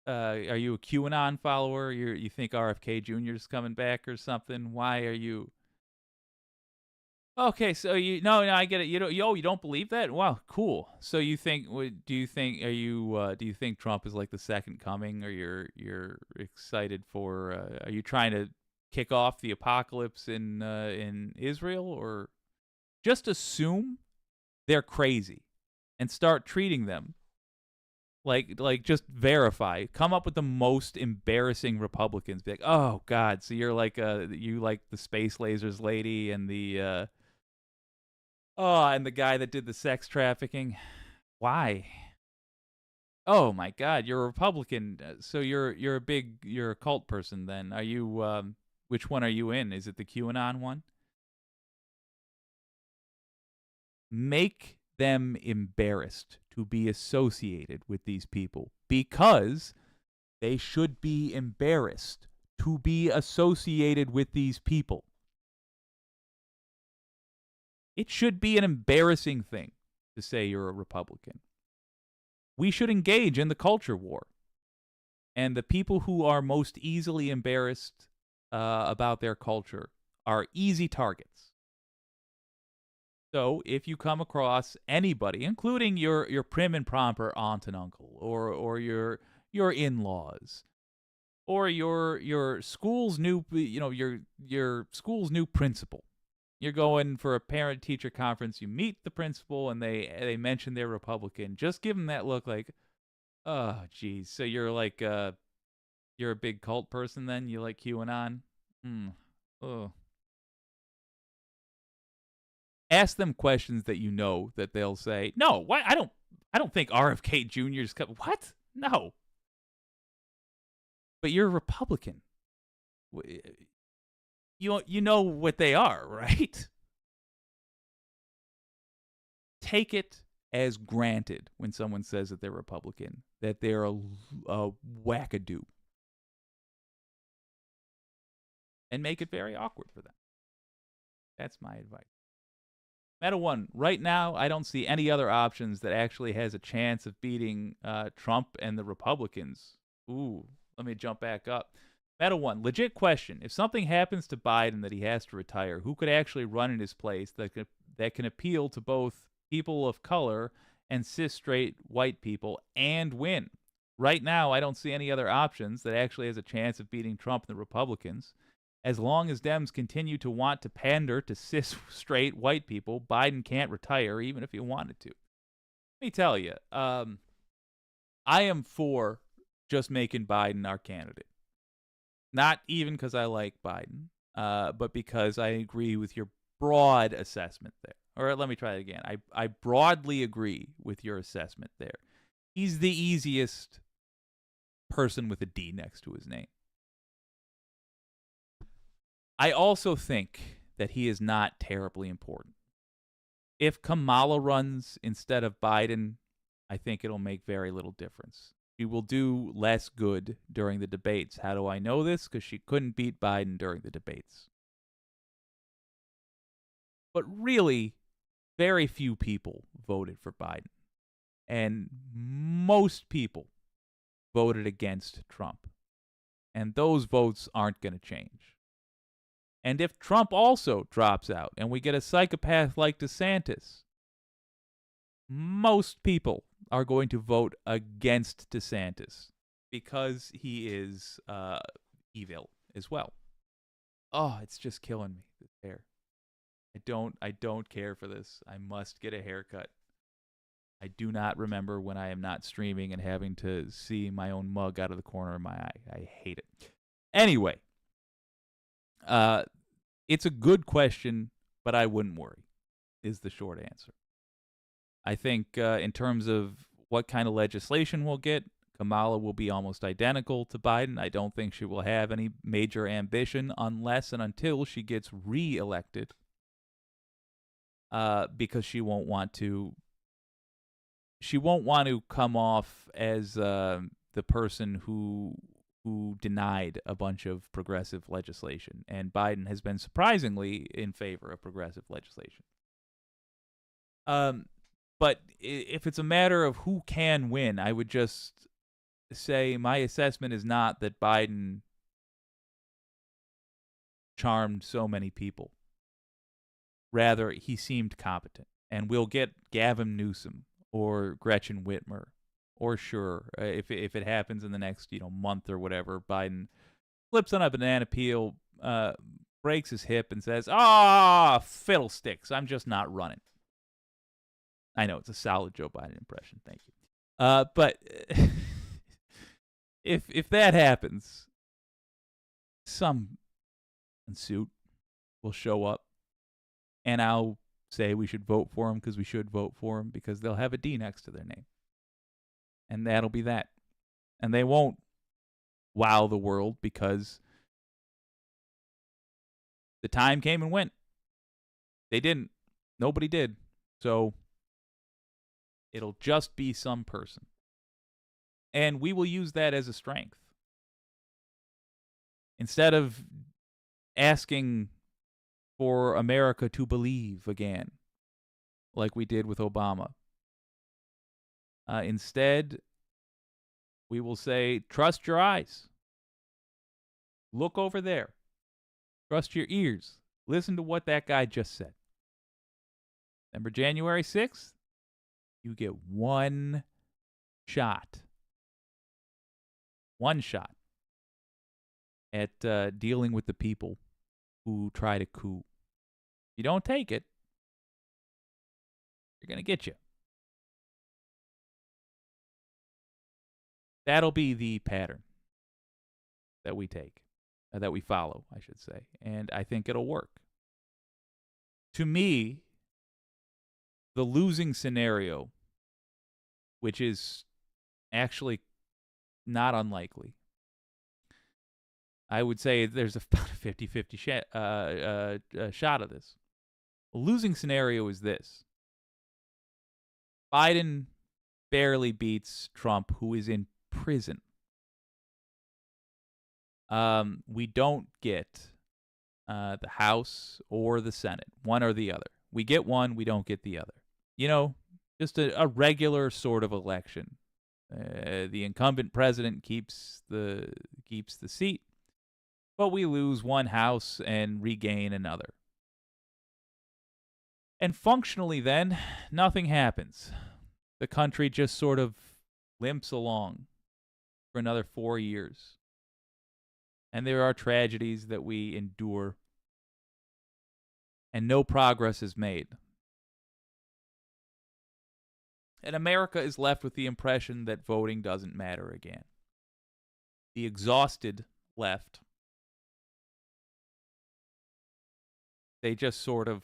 Are you a QAnon follower? You think RFK Jr. is coming back or something? Why are you? Okay, so no, I get it. You don't believe that? Wow, cool. So you think? Do you think Trump is like the second coming, or you're excited for? Are you trying to kick off the apocalypse in Israel, or just assume they're crazy and start treating them like just verify. Come up with the most embarrassing Republicans. Be like, oh God, so you're like you like the space lasers lady and the and the guy that did the sex trafficking. Why? Oh my God, you're a Republican. So you're a cult person then. Are you which one are you in? Is it the QAnon one? Make them embarrassed to be associated with these people because they should be embarrassed to be associated with these people. It should be an embarrassing thing to say you're a Republican. We should engage in the culture war. And the people who are most easily embarrassed about their culture are easy targets. So if you come across anybody, including your prim and proper aunt and uncle, or your in-laws, or your school's new your school's new principal, you're going for a parent-teacher conference. You meet the principal, and they mention they're Republican. Just give them that look, like, oh, geez. So you're like you're a big cult person, then you like QAnon. Oh. Ask them questions that you know that they'll say, no, what? I don't think RFK Jr. is coming. What? No. But you're a Republican. You know what they are, right? Take it as granted when someone says that they're Republican, that they're a wackadoo. And make it very awkward for them. That's my advice. Meta One, right now, I don't see any other options that actually has a chance of beating Trump and the Republicans. Ooh, let me jump back up. Meta One, legit question. If something happens to Biden that he has to retire, who could actually run in his place that can appeal to both people of color and cis straight white people and win? Right now, I don't see any other options that actually has a chance of beating Trump and the Republicans. As long as Dems continue to want to pander to cis straight white people, Biden can't retire even if he wanted to. Let me tell you, I am for just making Biden our candidate. Not even because I like Biden, but because I agree with your broad assessment there. Or let me try it again. I broadly agree with your assessment there. He's the easiest person with a D next to his name. I also think that he is not terribly important. If Kamala runs instead of Biden, I think it'll make very little difference. She will do less good during the debates. How do I know this? Because she couldn't beat Biden during the debates. But really, very few people voted for Biden. And most people voted against Trump. And those votes aren't going to change. And if Trump also drops out and we get a psychopath like DeSantis, most people are going to vote against DeSantis because he is evil as well. Oh, it's just killing me, this hair. I don't care for this. I must get a haircut. I do not remember when I am not streaming and having to see my own mug out of the corner of my eye. I hate it. Anyway, it's a good question, but I wouldn't worry, is the short answer. I think in terms of what kind of legislation we'll get, Kamala will be almost identical to Biden. I don't think she will have any major ambition unless and until she gets re-elected, because she won't want to come off as the person who denied a bunch of progressive legislation. And Biden has been surprisingly in favor of progressive legislation. But if it's a matter of who can win, I would just say my assessment is not that Biden charmed so many people. Rather, he seemed competent. And we'll get Gavin Newsom or Gretchen Whitmer, or sure, if it happens in the next month or whatever, Biden flips on a banana peel, breaks his hip, and says, fiddlesticks, I'm just not running. I know, it's a solid Joe Biden impression, thank you. But if that happens, some suit will show up, and I'll say we should vote for him because we should vote for him because they'll have a D next to their name. And that'll be that. And they won't wow the world because the time came and went. They didn't. Nobody did. So it'll just be some person. And we will use that as a strength. Instead of asking for America to believe again, like we did with Obama. Instead, we will say, trust your eyes. Look over there. Trust your ears. Listen to what that guy just said. Remember January 6th? You get one shot. One shot at dealing with the people who try to coup. If you don't take it, they're going to get you. That'll be the pattern that we take, that we follow, I should say. And I think it'll work. To me, the losing scenario, which is actually not unlikely, I would say there's about a 50-50 shot of this. The losing scenario is this. Biden barely beats Trump, who is in prison. We don't get the House or the Senate, one or the other. We get one, we don't get the other. Just a regular sort of election. The incumbent president keeps the seat, but we lose one house and regain another. And functionally then, nothing happens. The country just sort of limps along for another 4 years. And there are tragedies that we endure, and no progress is made. And America is left with the impression that voting doesn't matter again. The exhausted left, they just sort of,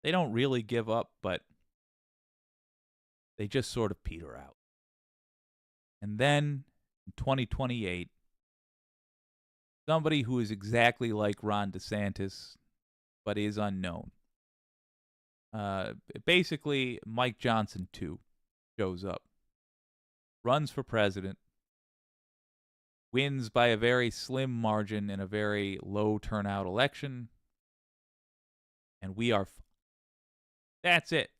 they don't really give up, but they just sort of peter out. And then, in 2028, somebody who is exactly like Ron DeSantis, but is unknown. Basically, Mike Johnson, too, shows up, runs for president, wins by a very slim margin in a very low turnout election, and we are that's it.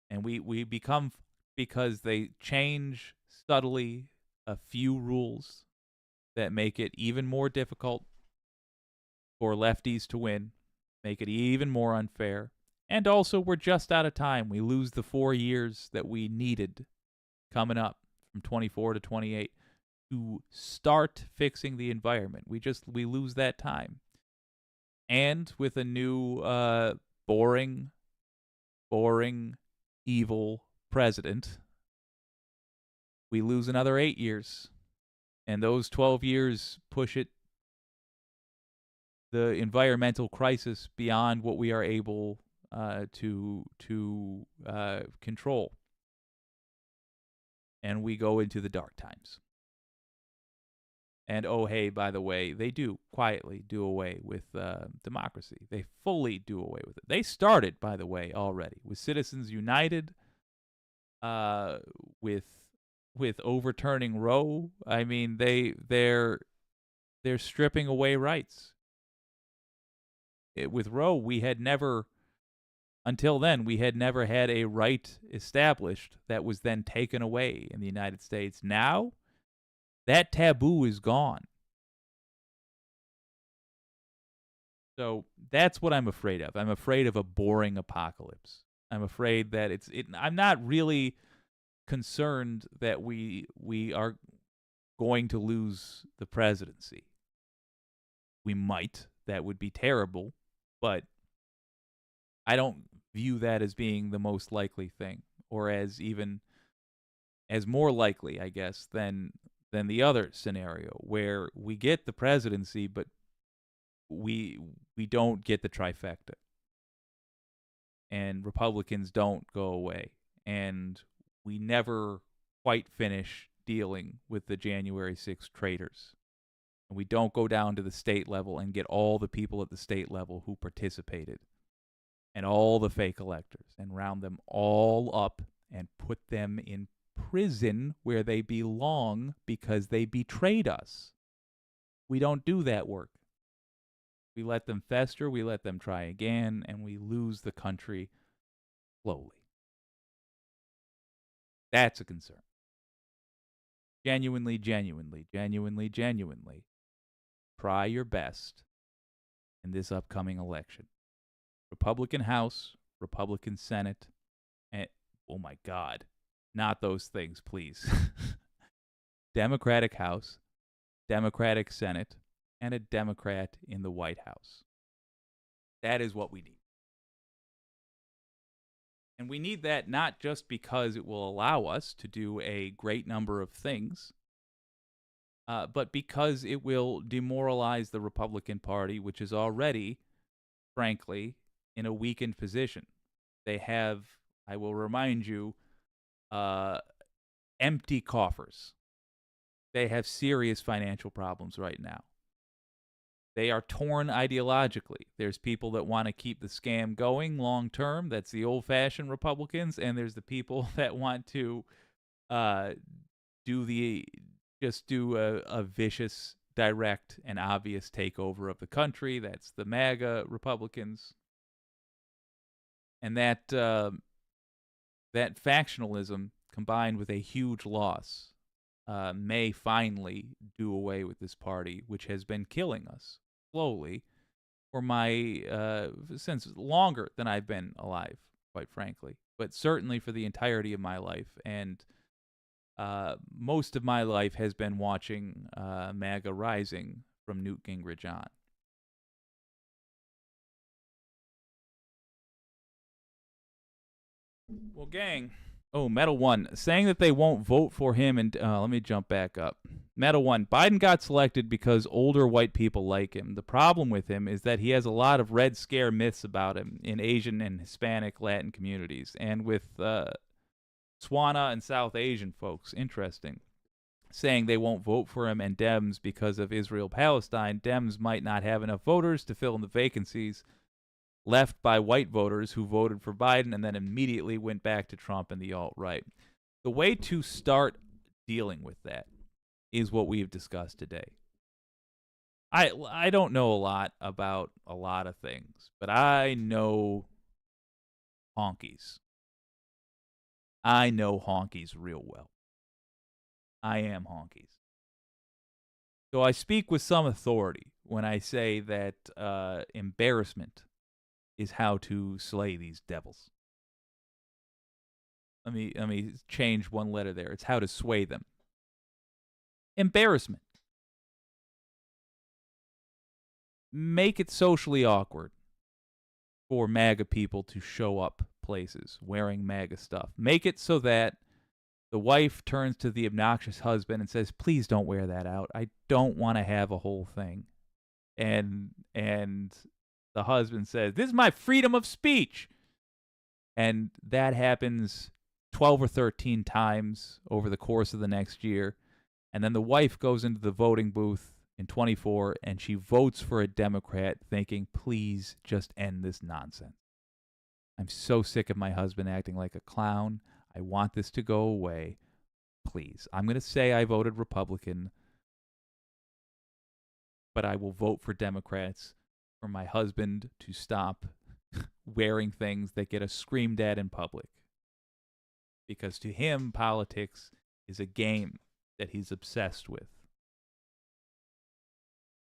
And we become, because they change subtly a few rules, that make it even more difficult for lefties to win, make it even more unfair. And also, we're just out of time. We lose the 4 years that we needed coming up from 24 to 28 to start fixing the environment. We lose that time. And with a new boring, evil president, we lose another 8 years. And those 12 years push the environmental crisis beyond what we are able to control. And we go into the dark times. And oh, hey, by the way, they do quietly do away with democracy. They fully do away with it. They started, by the way, already with Citizens United, with overturning Roe. I mean, they're stripping away rights. With Roe, we had never, until then, we had never had a right established that was then taken away in the United States. Now, that taboo is gone. So that's what I'm afraid of. I'm afraid of a boring apocalypse. I'm afraid that I'm not really concerned that we are going to lose the presidency. We might. That would be terrible. But I don't view that as being the most likely thing, or as more likely, I guess, than the other scenario where we get the presidency, but we don't get the trifecta. And Republicans don't go away. And we never quite finish dealing with the January 6th traitors. And we don't go down to the state level and get all the people at the state level who participated and all the fake electors and round them all up and put them in prison where they belong because they betrayed us. We don't do that work. We let them fester, we let them try again, and we lose the country slowly. That's a concern. Genuinely, try your best in this upcoming election. Republican House, Republican Senate, and, oh my God, not those things, please. Democratic House, Democratic Senate, and a Democrat in the White House. That is what we need. And we need that not just because it will allow us to do a great number of things, but because it will demoralize the Republican Party, which is already, frankly, in a weakened position. They have, I will remind you, empty coffers. They have serious financial problems right now. They are torn ideologically. There's people that want to keep the scam going long term. That's the old-fashioned Republicans. And there's the people that want to do a vicious, direct, and obvious takeover of the country. That's the MAGA Republicans. And that factionalism, combined with a huge loss, may finally do away with this party, which has been killing us slowly for since longer than I've been alive, quite frankly, but certainly for the entirety of my life. And most of my life has been watching MAGA rising from Newt Gingrich on. Well, gang. Oh, Metal One saying that they won't vote for him. And let me jump back up. Metal One, Biden got selected because older white people like him. The problem with him is that he has a lot of Red Scare myths about him in Asian and Hispanic Latin communities, and with Swana and South Asian folks. Interesting. Saying they won't vote for him and Dems because of Israel-Palestine. Dems might not have enough voters to fill in the vacancies left by white voters who voted for Biden and then immediately went back to Trump and the alt-right. The way to start dealing with that is what we've discussed today. I don't know a lot about a lot of things, but I know honkies. I know honkies real well. I am honkies. So I speak with some authority when I say that embarrassment is how to slay these devils. Let me change one letter there. It's how to sway them. Embarrassment. Make it socially awkward for MAGA people to show up places wearing MAGA stuff. Make it so that the wife turns to the obnoxious husband and says, please don't wear that out. I don't want to have a whole thing. And the husband says, this is my freedom of speech. And that happens 12 or 13 times over the course of the next year. And then the wife goes into the voting booth in 24 and she votes for a Democrat thinking, please just end this nonsense. I'm so sick of my husband acting like a clown. I want this to go away. Please. I'm going to say I voted Republican, but I will vote for Democrats for my husband to stop wearing things that get us screamed at in public. Because to him, politics is a game that he's obsessed with.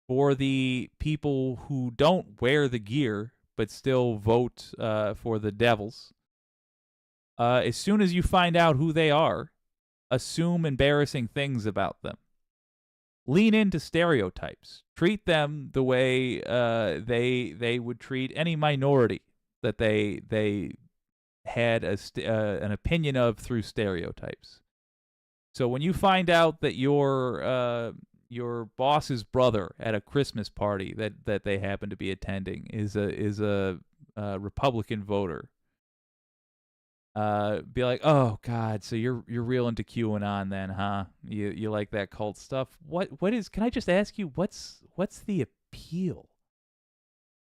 For the people who don't wear the gear but still vote for the devils, as soon as you find out who they are, assume embarrassing things about them. Lean into stereotypes. Treat them the way they would treat any minority that they had an opinion of through stereotypes. So when you find out that your boss's brother at a Christmas party that they happen to be attending is a Republican voter, be like, oh God, so you're real into QAnon then, huh? You like that cult stuff? What is? Can I just ask you what's the appeal?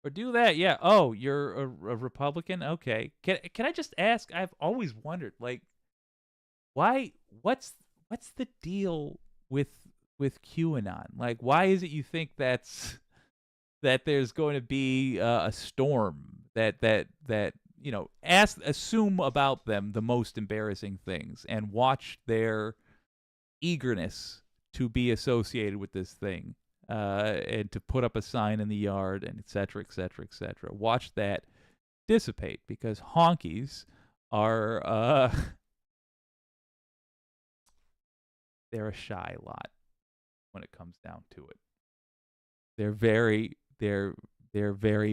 Or do that? Yeah. Oh, you're a Republican? Okay. Can I just ask? I've always wondered, like, why? What's the deal with QAnon? Like, why is it you think that there's going to be a storm that assume about them the most embarrassing things and watch their eagerness to be associated with this thing and to put up a sign in the yard and et cetera, et cetera, et cetera. Watch that dissipate because honkies are they're a shy lot when it comes down to it. They're very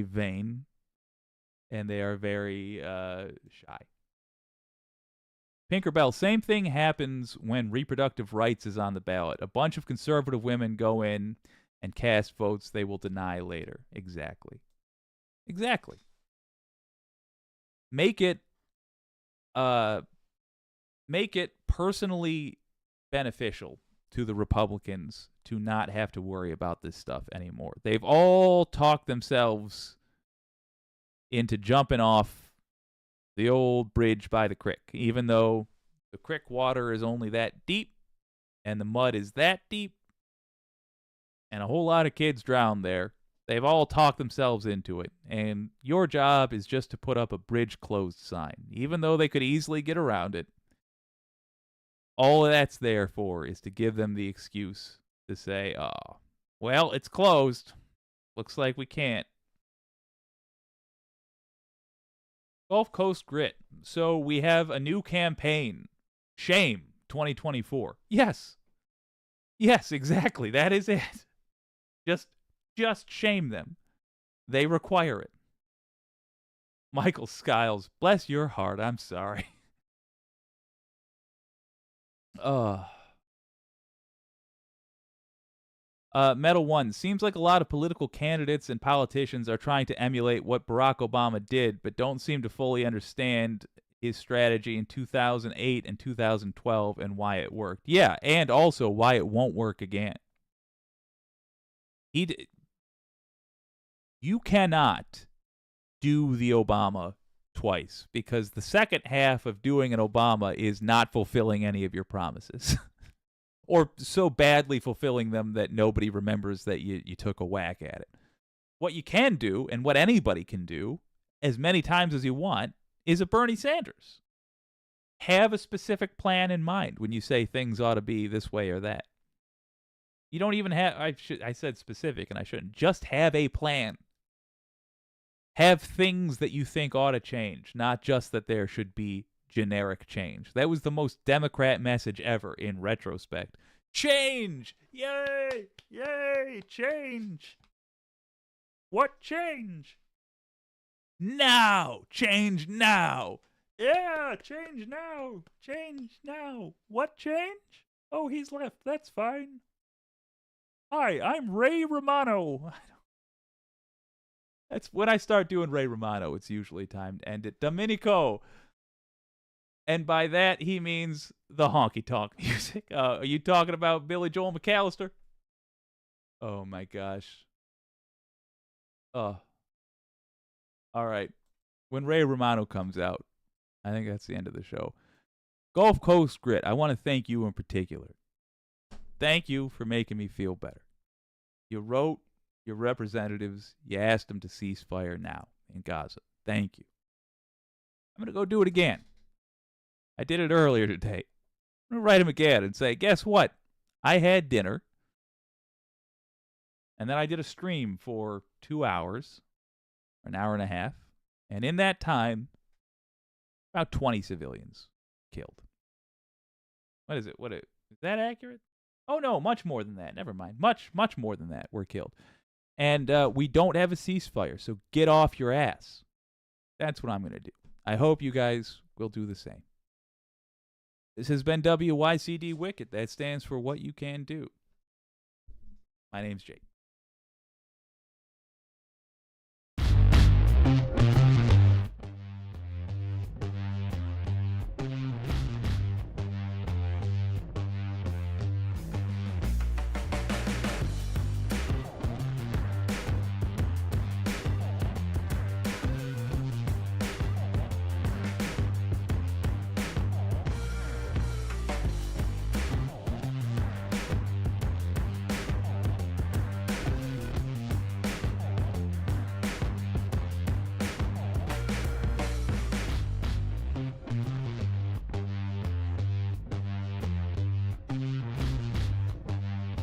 vain, and they are very shy. Pinkerbell, same thing happens when reproductive rights is on the ballot. A bunch of conservative women go in and cast votes they will deny later. Exactly. Make it personally beneficial to the Republicans to not have to worry about this stuff anymore. They've all talked themselves into jumping off the old bridge by the creek, even though the creek water is only that deep and the mud is that deep and a whole lot of kids drown there. They've all talked themselves into it, and your job is just to put up a bridge closed sign, even though they could easily get around it. All that's there for is to give them the excuse to say, oh, well, it's closed. Looks like we can't. Gulf Coast Grit. So we have a new campaign. Shame 2024. Yes, exactly. That is it. Just shame them. They require it. Michael Skiles, bless your heart. I'm sorry. Metal One, seems like a lot of political candidates and politicians are trying to emulate what Barack Obama did, but don't seem to fully understand his strategy in 2008 and 2012 and why it worked. Yeah, and also why it won't work again. You cannot do the Obama twice, because the second half of doing an Obama is not fulfilling any of your promises. Or so badly fulfilling them that nobody remembers that you took a whack at it. What you can do, and what anybody can do, as many times as you want, is a Bernie Sanders. Have a specific plan in mind when you say things ought to be this way or that. You don't even have, I said specific and I shouldn't. Just have a plan. Have things that you think ought to change, not just that there should be generic change. That was the most Democrat message ever in retrospect. Change! Yay! Yay! Change! What change? Now! Change now! Yeah! Change now! Change now! What change? Oh, he's left. That's fine. Hi, I'm Ray Romano. That's when I start doing Ray Romano, it's usually time to end it. Domenico! And by that, he means the honky-tonk music. Are you talking about Billy Joel McAllister? Oh, my gosh. All right. When Ray Romano comes out, I think that's the end of the show. Gulf Coast Grit, I want to thank you in particular. Thank you for making me feel better. You wrote your representatives, you asked them to cease fire now in Gaza. Thank you. I'm going to go do it again. I did it earlier today. I'm going to write him again and say, guess what? I had dinner. And then I did a stream for 2 hours, an hour and a half. And in that time, about 20 civilians killed. What is it? Is that accurate? Oh, no, much more than that. Never mind. Much more than that were killed. And we don't have a ceasefire, so get off your ass. That's what I'm going to do. I hope you guys will do the same. This has been WYCD Wicked. That stands for What You Can Do. My name's Jake.